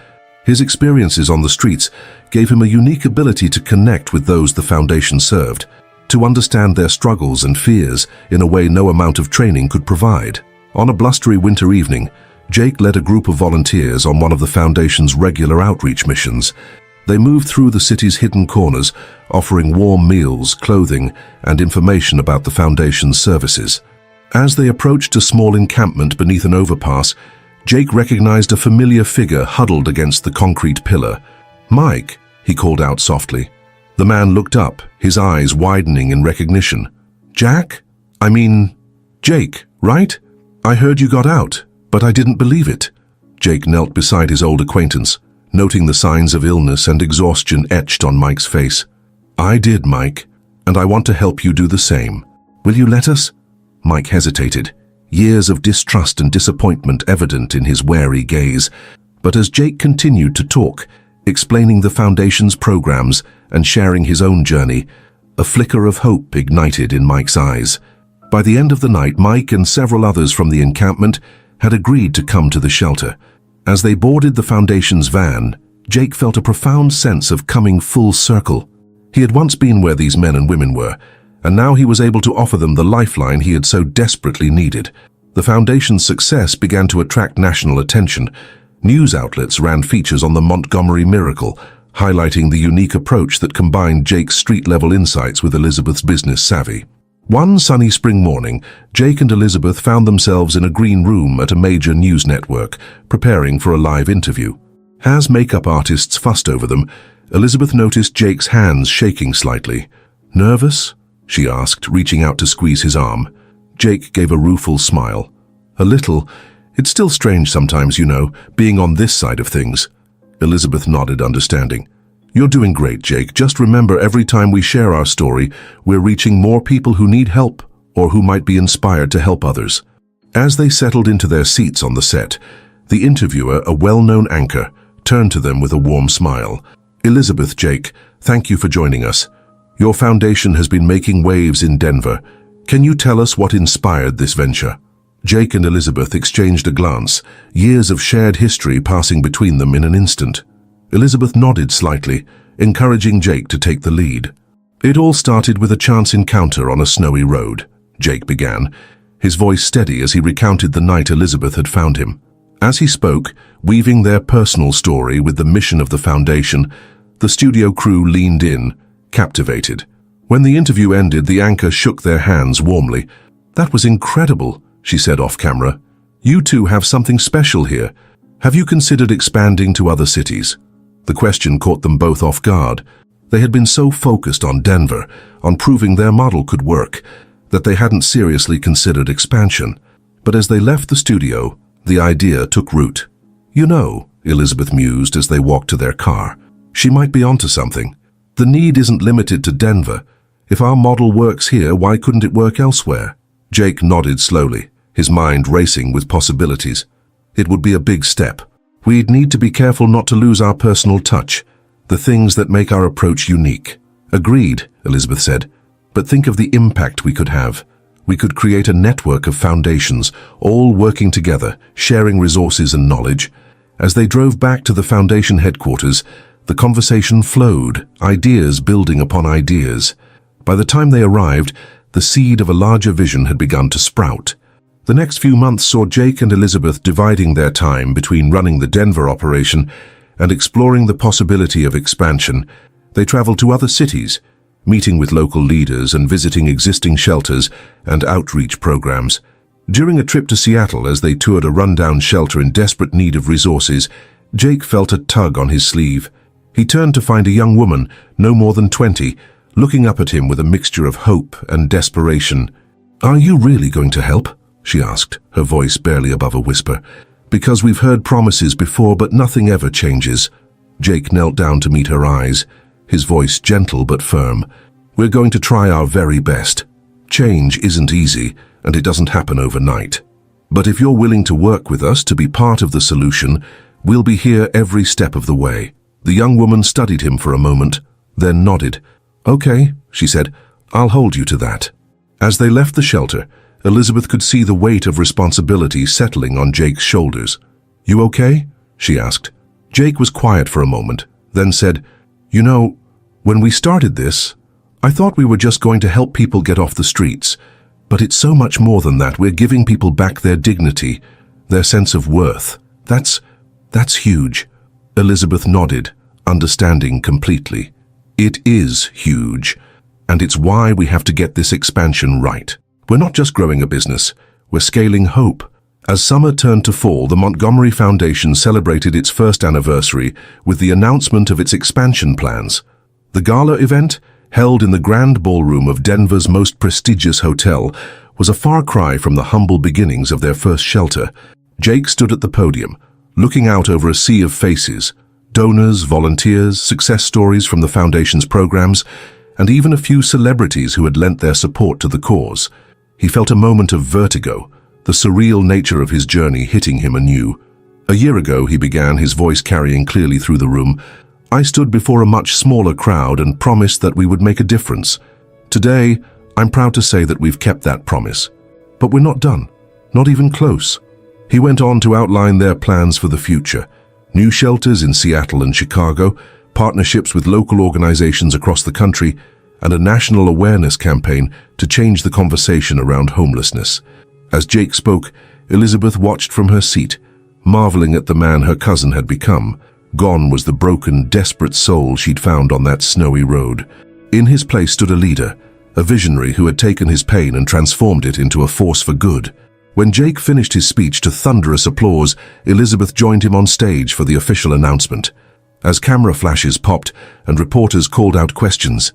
His experiences on the streets gave him a unique ability to connect with those the foundation served, to understand their struggles and fears in a way no amount of training could provide. On a blustery winter evening, Jake led a group of volunteers on one of the foundation's regular outreach missions. They moved through the city's hidden corners, offering warm meals, clothing, and information about the foundation's services. As they approached a small encampment beneath an overpass, Jake recognized a familiar figure huddled against the concrete pillar. "Mike," he called out softly. The man looked up, his eyes widening in recognition. "Jack? Jake, right? I heard you got out, but I didn't believe it." Jake knelt beside his old acquaintance, noting the signs of illness and exhaustion etched on Mike's face. "I did, Mike, and I want to help you do the same. Will you let us?" Mike hesitated, years of distrust and disappointment evident in his wary gaze. But as Jake continued to talk, explaining the foundation's programs and sharing his own journey, a flicker of hope ignited in Mike's eyes. By the end of the night, Mike and several others from the encampment had agreed to come to the shelter. As they boarded the foundation's van, Jake felt a profound sense of coming full circle. He had once been where these men and women were, and now he was able to offer them the lifeline he had so desperately needed. The foundation's success began to attract national attention. News outlets ran features on the Montgomery Miracle, highlighting the unique approach that combined Jake's street-level insights with Elizabeth's business savvy. One sunny spring morning, Jake and Elizabeth found themselves in a green room at a major news network, preparing for a live interview. As makeup artists fussed over them, Elizabeth noticed Jake's hands shaking slightly. "Nervous?" she asked, reaching out to squeeze his arm. Jake gave a rueful smile. "A little. It's still strange sometimes, being on this side of things." Elizabeth nodded, understanding. "You're doing great, Jake. Just remember, every time we share our story, we're reaching more people who need help or who might be inspired to help others." As they settled into their seats on the set, the interviewer, a well-known anchor, turned to them with a warm smile. "Elizabeth, Jake, thank you for joining us. Your foundation has been making waves in Denver. Can you tell us what inspired this venture?" Jake and Elizabeth exchanged a glance, years of shared history passing between them in an instant. Elizabeth nodded slightly, encouraging Jake to take the lead. "It all started with a chance encounter on a snowy road," Jake began, his voice steady as he recounted the night Elizabeth had found him. As he spoke, weaving their personal story with the mission of the foundation, the studio crew leaned in, captivated. When the interview ended, the anchor shook their hands warmly. "That was incredible," she said off camera. "You two have something special here. Have you considered expanding to other cities?" The question caught them both off guard. They had been so focused on Denver, on proving their model could work, that they hadn't seriously considered expansion. But as they left the studio, the idea took root. Elizabeth mused as they walked to their car, she might be onto something. The need isn't limited to Denver. If our model works here, why couldn't it work elsewhere? Jake nodded slowly, his mind racing with possibilities. It would be a big step. We'd need to be careful not to lose our personal touch, the things that make our approach unique. "Agreed," Elizabeth said. But think of the impact we could have. We could create a network of foundations, all working together, sharing resources and knowledge. As they drove back to the foundation headquarters, the conversation flowed, ideas building upon ideas. By the time they arrived, the seed of a larger vision had begun to sprout. The next few months saw Jake and Elizabeth dividing their time between running the Denver operation and exploring the possibility of expansion. They traveled to other cities, meeting with local leaders and visiting existing shelters and outreach programs. During a trip to Seattle, as they toured a rundown shelter in desperate need of resources, Jake felt a tug on his sleeve. He turned to find a young woman, no more than 20, looking up at him with a mixture of hope and desperation. "Are you really going to help?" she asked, her voice barely above a whisper. "Because we've heard promises before, but nothing ever changes." Jake knelt down to meet her eyes, his voice gentle but firm. "We're going to try our very best. Change isn't easy, and it doesn't happen overnight. But if you're willing to work with us to be part of the solution, we'll be here every step of the way." The young woman studied him for a moment, then nodded. "Okay," she said, "I'll hold you to that." As they left the shelter, Elizabeth could see the weight of responsibility settling on Jake's shoulders. "You okay?" she asked. Jake was quiet for a moment, then said, "You know, when we started this, I thought we were just going to help people get off the streets. But it's so much more than that. We're giving people back their dignity, their sense of worth. That's huge." Elizabeth nodded, understanding completely. "It is huge, and it's why we have to get this expansion right. We're not just growing a business, we're scaling hope." As summer turned to fall, the Montgomery Foundation celebrated its first anniversary with the announcement of its expansion plans. The gala event, held in the grand ballroom of Denver's most prestigious hotel, was a far cry from the humble beginnings of their first shelter. Jake stood at the podium, looking out over a sea of faces, donors, volunteers, success stories from the Foundation's programs, and even a few celebrities who had lent their support to the cause. He felt a moment of vertigo, the surreal nature of his journey hitting him anew. A year ago, he began, his voice carrying clearly through the room, "I stood before a much smaller crowd and promised that we would make a difference. Today, I'm proud to say that we've kept that promise. But we're not done, not even close." He went on to outline their plans for the future: new shelters in Seattle and Chicago, partnerships with local organizations across the country, and a national awareness campaign to change the conversation around homelessness. As Jake spoke, Elizabeth watched from her seat, marveling at the man her cousin had become. Gone was the broken, desperate soul she'd found on that snowy road. In his place stood a leader, a visionary who had taken his pain and transformed it into a force for good. When Jake finished his speech to thunderous applause, Elizabeth joined him on stage for the official announcement. As camera flashes popped and reporters called out questions,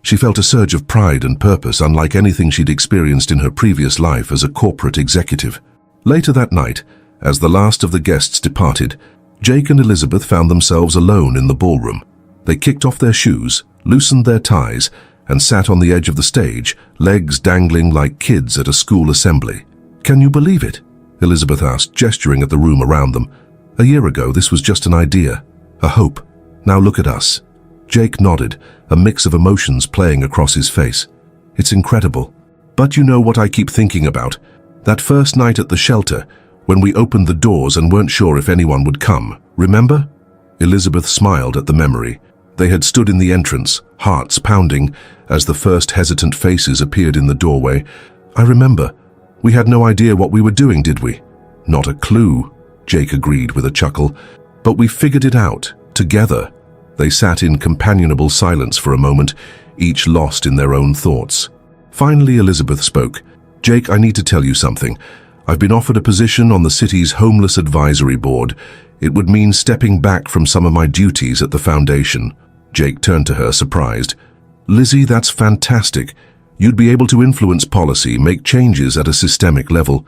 she felt a surge of pride and purpose unlike anything she'd experienced in her previous life as a corporate executive. Later that night, as the last of the guests departed, Jake and Elizabeth found themselves alone in the ballroom. They kicked off their shoes, loosened their ties, and sat on the edge of the stage, legs dangling like kids at a school assembly. "Can you believe it?" Elizabeth asked, gesturing at the room around them. "A year ago, this was just an idea, a hope. Now look at us." Jake nodded, a mix of emotions playing across his face. "It's incredible. But you know what I keep thinking about? That first night at the shelter, when we opened the doors and weren't sure if anyone would come. Remember?" Elizabeth smiled at the memory. They had stood in the entrance, hearts pounding, as the first hesitant faces appeared in the doorway. "I remember. We had no idea what we were doing, did we?" "Not a clue," Jake agreed with a chuckle. "But we figured it out, together." They sat in companionable silence for a moment, each lost in their own thoughts. Finally, Elizabeth spoke. "Jake, I need to tell you something. I've been offered a position on the city's Homeless Advisory Board. It would mean stepping back from some of my duties at the foundation." Jake turned to her, surprised. "Lizzie, that's fantastic. You'd be able to influence policy, make changes at a systemic level."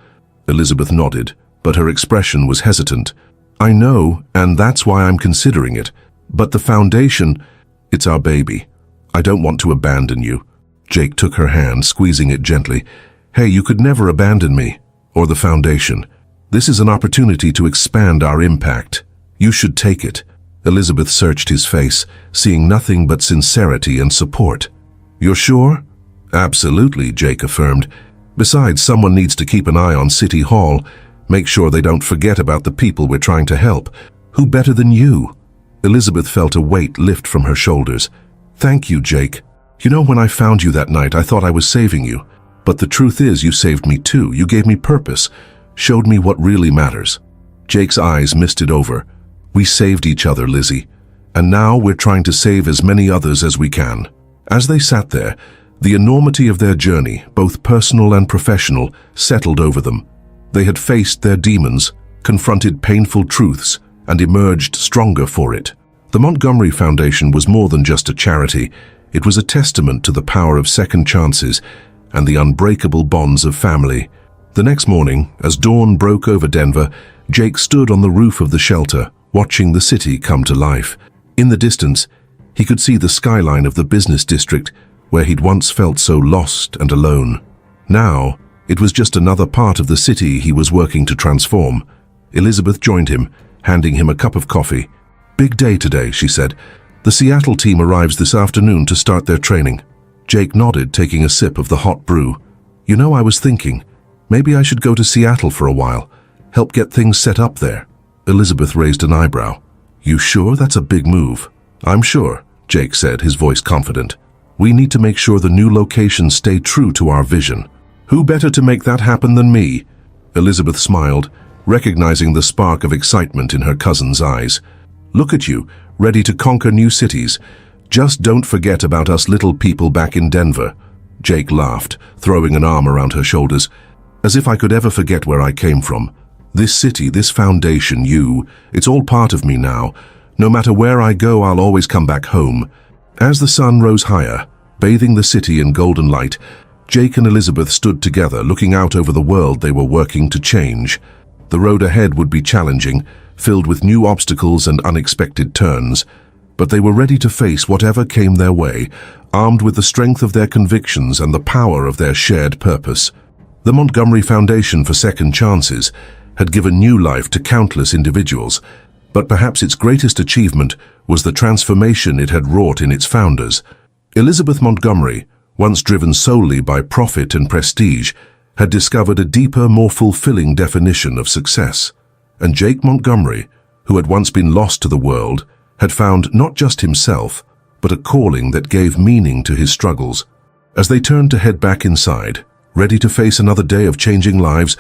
Elizabeth nodded, but her expression was hesitant. "I know, and that's why I'm considering it. But the foundation, it's our baby. I don't want to abandon you." Jake took her hand, squeezing it gently. "Hey, you could never abandon me, or the foundation. This is an opportunity to expand our impact. You should take it." Elizabeth searched his face, seeing nothing but sincerity and support. "You're sure?" Absolutely, Jake affirmed. Besides, someone needs to keep an eye on City Hall, make sure they don't forget about the people we're trying to help. Who better than you? Elizabeth felt a weight lift from her shoulders. Thank you, Jake. You know, when I found you that night, I thought I was saving you. But the truth is, you saved me too. You gave me purpose, showed me what really matters. Jake's eyes misted over. We saved each other, Lizzie. And now we're trying to save as many others as we can. As they sat there, the enormity of their journey, both personal and professional, settled over them. They had faced their demons, confronted painful truths, and emerged stronger for it. The Montgomery Foundation was more than just a charity. It was a testament to the power of second chances and the unbreakable bonds of family. The next morning, as dawn broke over Denver, Jake stood on the roof of the shelter, watching the city come to life. In the distance, he could see the skyline of the business district where he'd once felt so lost and alone. Now, it was just another part of the city he was working to transform. Elizabeth joined him, handing him a cup of coffee. Big day today, she said. The Seattle team arrives this afternoon to start their training. Jake nodded, taking a sip of the hot brew. You know, I was thinking, maybe I should go to Seattle for a while, help get things set up there. Elizabeth raised an eyebrow. You sure that's a big move? I'm sure, Jake said, his voice confident. We need to make sure the new locations stay true to our vision. Who better to make that happen than me? Elizabeth smiled, recognizing the spark of excitement in her cousin's eyes. Look at you, ready to conquer new cities. Just don't forget about us little people back in Denver. Jake laughed, throwing an arm around her shoulders. As if I could ever forget where I came from. This city, this foundation, it's all part of me now. No matter where I go, I'll always come back home. As the sun rose higher, bathing the city in golden light, Jake and Elizabeth stood together, looking out over the world they were working to change. The road ahead would be challenging, filled with new obstacles and unexpected turns, but they were ready to face whatever came their way, armed with the strength of their convictions and the power of their shared purpose. The Montgomery Foundation for Second Chances had given new life to countless individuals, but perhaps its greatest achievement was the transformation it had wrought in its founders. Elizabeth Montgomery, once driven solely by profit and prestige, had discovered a deeper, more fulfilling definition of success. And Jake Montgomery, who had once been lost to the world, had found not just himself, but a calling that gave meaning to his struggles. As they turned to head back inside, ready to face another day of changing lives,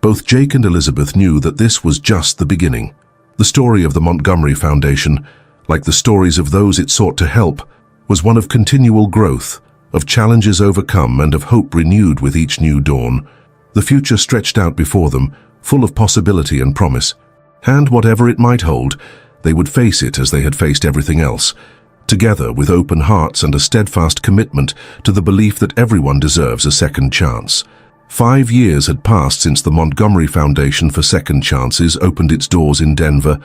both Jake and Elizabeth knew that this was just the beginning. The story of the Montgomery Foundation, like the stories of those it sought to help, was one of continual growth, of challenges overcome and of hope renewed with each new dawn. The future stretched out before them, full of possibility and promise. And whatever it might hold, they would face it as they had faced everything else, together with open hearts and a steadfast commitment to the belief that everyone deserves a second chance. 5 years had passed since the Montgomery Foundation for Second Chances opened its doors in Denver.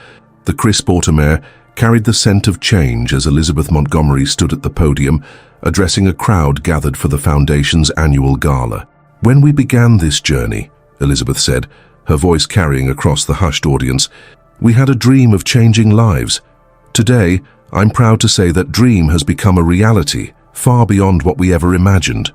The crisp autumn air carried the scent of change as Elizabeth Montgomery stood at the podium, addressing a crowd gathered for the Foundation's annual gala. When we began this journey, Elizabeth said, her voice carrying across the hushed audience, we had a dream of changing lives. Today, I'm proud to say that dream has become a reality, far beyond what we ever imagined.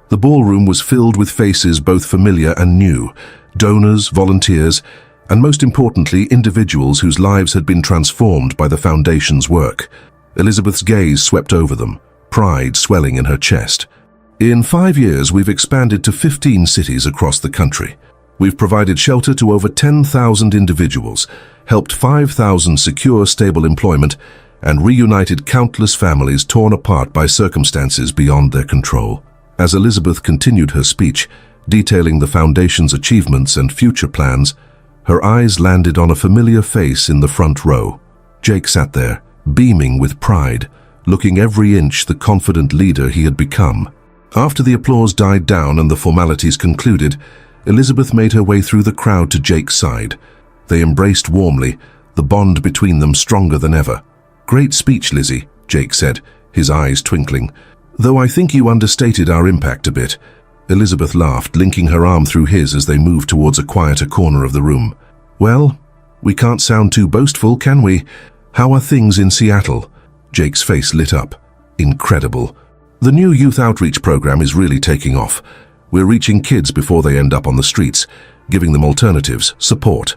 The ballroom was filled with faces both familiar and new, donors, volunteers, and most importantly, individuals whose lives had been transformed by the Foundation's work. Elizabeth's gaze swept over them, pride swelling in her chest. In 5 years, we've expanded to 15 cities across the country. We've provided shelter to over 10,000 individuals, helped 5,000 secure stable employment, and reunited countless families torn apart by circumstances beyond their control. As Elizabeth continued her speech, detailing the Foundation's achievements and future plans, her eyes landed on a familiar face in the front row. Jake sat there, beaming with pride, looking every inch the confident leader he had become. After the applause died down and the formalities concluded, Elizabeth made her way through the crowd to Jake's side. They embraced warmly, the bond between them stronger than ever. Great speech, Lizzie, Jake said, his eyes twinkling. Though I think you understated our impact a bit. Elizabeth laughed, linking her arm through his as they moved towards a quieter corner of the room. Well, we can't sound too boastful, can we? How are things in Seattle? Jake's face lit up. Incredible. The new youth outreach program is really taking off. We're reaching kids before they end up on the streets, giving them alternatives, support.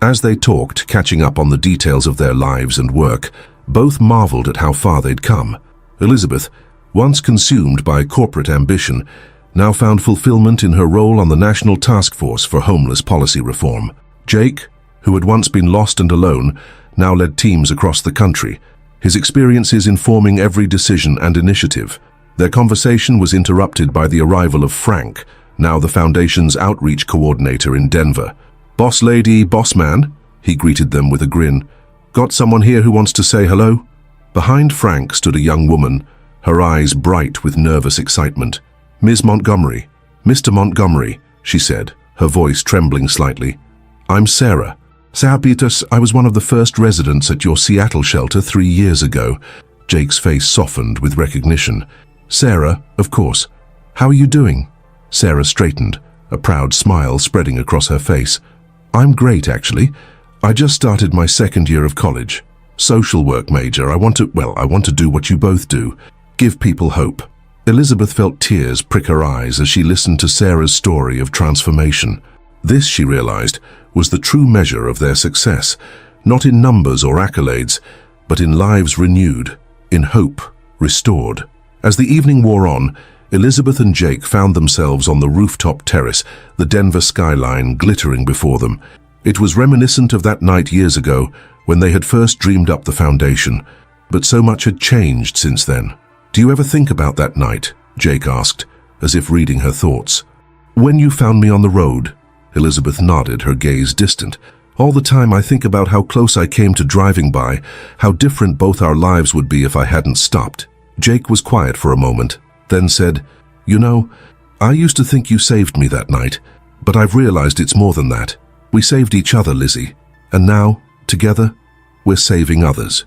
As they talked, catching up on the details of their lives and work, both marveled at how far they'd come. Elizabeth, once consumed by corporate ambition, now found fulfillment in her role on the National Task Force for Homeless Policy Reform. Jake, who had once been lost and alone, now led teams across the country, his experiences informing every decision and initiative. Their conversation was interrupted by the arrival of Frank, now the Foundation's outreach coordinator in Denver. "Boss lady, boss man," he greeted them with a grin. "Got someone here who wants to say hello?" Behind Frank stood a young woman, her eyes bright with nervous excitement. "Ms. Montgomery, Mr. Montgomery," she said, her voice trembling slightly. "I'm Sarah. Sarah Peters, I was one of the first residents at your Seattle shelter 3 years ago." Jake's face softened with recognition. "Sarah, of course. How are you doing?" Sarah straightened, a proud smile spreading across her face. "I'm great, actually. I just started my second year of college. Social work major. I want to do what you both do. Give people hope." Elizabeth felt tears prick her eyes as she listened to Sarah's story of transformation. This, she realized, was the true measure of their success, not in numbers or accolades, but in lives renewed, in hope restored. As the evening wore on, Elizabeth and Jake found themselves on the rooftop terrace, the Denver skyline glittering before them. It was reminiscent of that night years ago when they had first dreamed up the foundation, but so much had changed since then. "Do you ever think about that night?" Jake asked, as if reading her thoughts. "When you found me on the road," Elizabeth nodded, her gaze distant. "All the time I think about how close I came to driving by, how different both our lives would be if I hadn't stopped." Jake was quiet for a moment, then said, "You know, I used to think you saved me that night, but I've realized it's more than that. We saved each other, Lizzie, and now, together, we're saving others."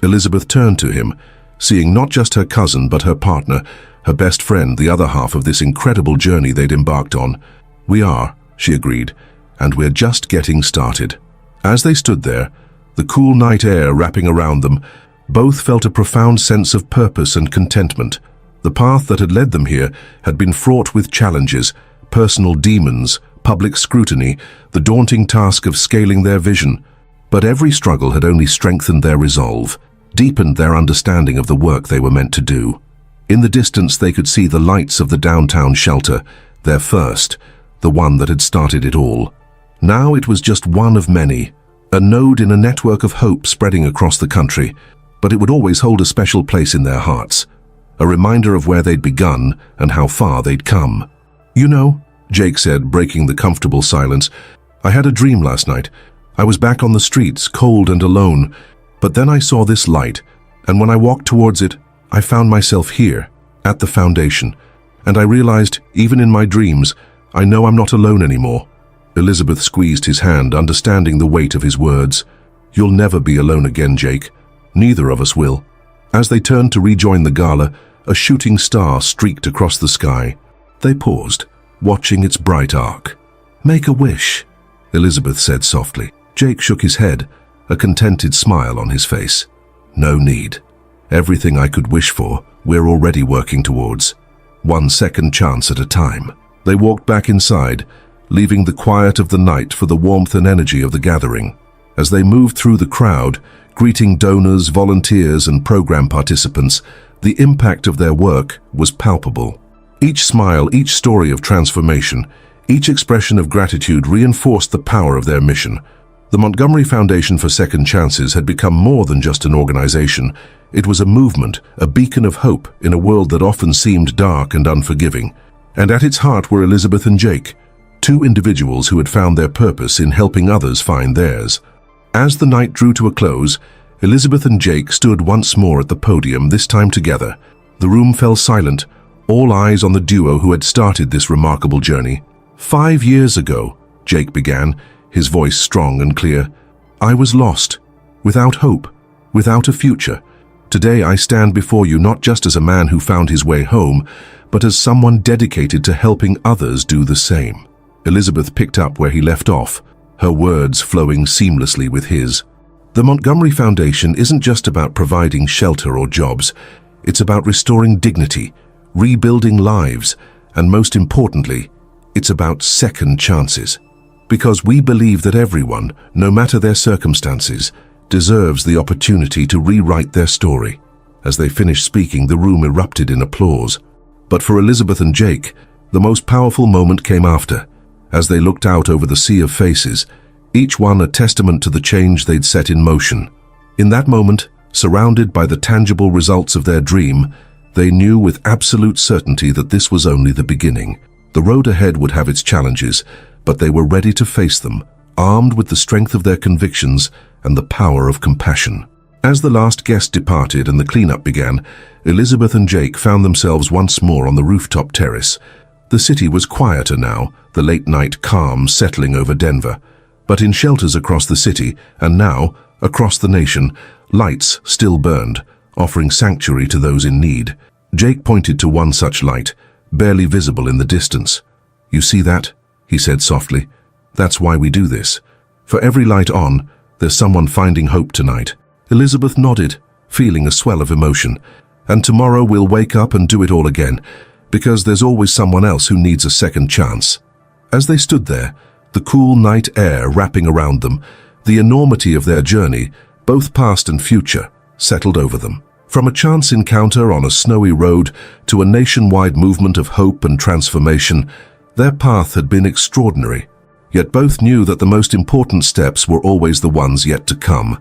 Elizabeth turned to him, seeing not just her cousin but her partner, her best friend, the other half of this incredible journey they'd embarked on. "We are," she agreed, "and we're just getting started." As they stood there, the cool night air wrapping around them, both felt a profound sense of purpose and contentment. The path that had led them here had been fraught with challenges, personal demons, public scrutiny, the daunting task of scaling their vision. But every struggle had only strengthened their resolve, deepened their understanding of the work they were meant to do. In the distance they could see the lights of the downtown shelter, their first, the one that had started it all. Now it was just one of many, a node in a network of hope spreading across the country, but it would always hold a special place in their hearts, a reminder of where they'd begun and how far they'd come. "You know," Jake said, breaking the comfortable silence, "I had a dream last night. I was back on the streets, cold and alone, but then I saw this light, and when I walked towards it, I found myself here, at the foundation, and I realized, even in my dreams, I know I'm not alone anymore." Elizabeth squeezed his hand, understanding the weight of his words. "You'll never be alone again, Jake. Neither of us will." As they turned to rejoin the gala, a shooting star streaked across the sky. They paused, watching its bright arc. "Make a wish," Elizabeth said softly. Jake shook his head, a contented smile on his face. "No need. Everything I could wish for, we're already working towards. One second chance at a time." They walked back inside, leaving the quiet of the night for the warmth and energy of the gathering. As they moved through the crowd, greeting donors, volunteers, and program participants, the impact of their work was palpable. Each smile, each story of transformation, each expression of gratitude reinforced the power of their mission. The Montgomery Foundation for Second Chances had become more than just an organization. It was a movement, a beacon of hope in a world that often seemed dark and unforgiving. And at its heart were Elizabeth and Jake, two individuals who had found their purpose in helping others find theirs. As the night drew to a close, Elizabeth and Jake stood once more at the podium, this time together. The room fell silent, all eyes on the duo who had started this remarkable journey. 5 years ago, Jake began, his voice strong and clear, "I was lost, without hope, without a future. Today I stand before you not just as a man who found his way home, but as someone dedicated to helping others do the same." Elizabeth picked up where he left off, her words flowing seamlessly with his. The Montgomery Foundation isn't just about providing shelter or jobs. It's about restoring dignity, rebuilding lives, and most importantly, it's about second chances. Because we believe that everyone, no matter their circumstances, deserves the opportunity to rewrite their story. As they finished speaking, the room erupted in applause. But for Elizabeth and Jake, the most powerful moment came after. As they looked out over the sea of faces, each one a testament to the change they'd set in motion. In that moment, surrounded by the tangible results of their dream, they knew with absolute certainty that this was only the beginning. The road ahead would have its challenges, but they were ready to face them, armed with the strength of their convictions and the power of compassion. As the last guest departed and the cleanup began, Elizabeth and Jake found themselves once more on the rooftop terrace. The city was quieter now, the late-night calm settling over Denver. But in shelters across the city, and now, across the nation, lights still burned, offering sanctuary to those in need. Jake pointed to one such light, barely visible in the distance. "You see that?" he said softly. "That's why we do this. For every light on, there's someone finding hope tonight." Elizabeth nodded, feeling a swell of emotion. "And tomorrow we'll wake up and do it all again, because there's always someone else who needs a second chance." As they stood there, the cool night air wrapping around them, the enormity of their journey, both past and future, settled over them. From a chance encounter on a snowy road to a nationwide movement of hope and transformation, their path had been extraordinary. Yet both knew that the most important steps were always the ones yet to come.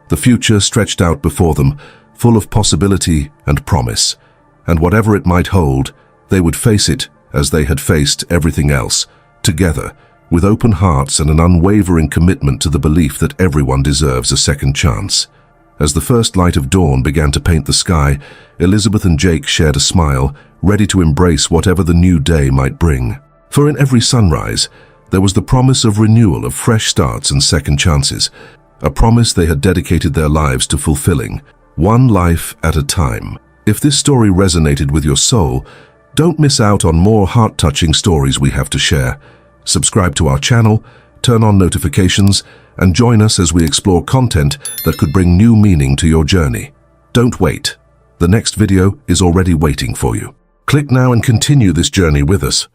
The future stretched out before them, full of possibility and promise. And whatever it might hold, they would face it as they had faced everything else, together, with open hearts and an unwavering commitment to the belief that everyone deserves a second chance. As the first light of dawn began to paint the sky, Elizabeth and Jake shared a smile, ready to embrace whatever the new day might bring. For in every sunrise, there was the promise of renewal, of fresh starts and second chances, a promise they had dedicated their lives to fulfilling, one life at a time. If this story resonated with your soul, don't miss out on more heart-touching stories we have to share. Subscribe to our channel, turn on notifications, and join us as we explore content that could bring new meaning to your journey. Don't wait. The next video is already waiting for you. Click now and continue this journey with us.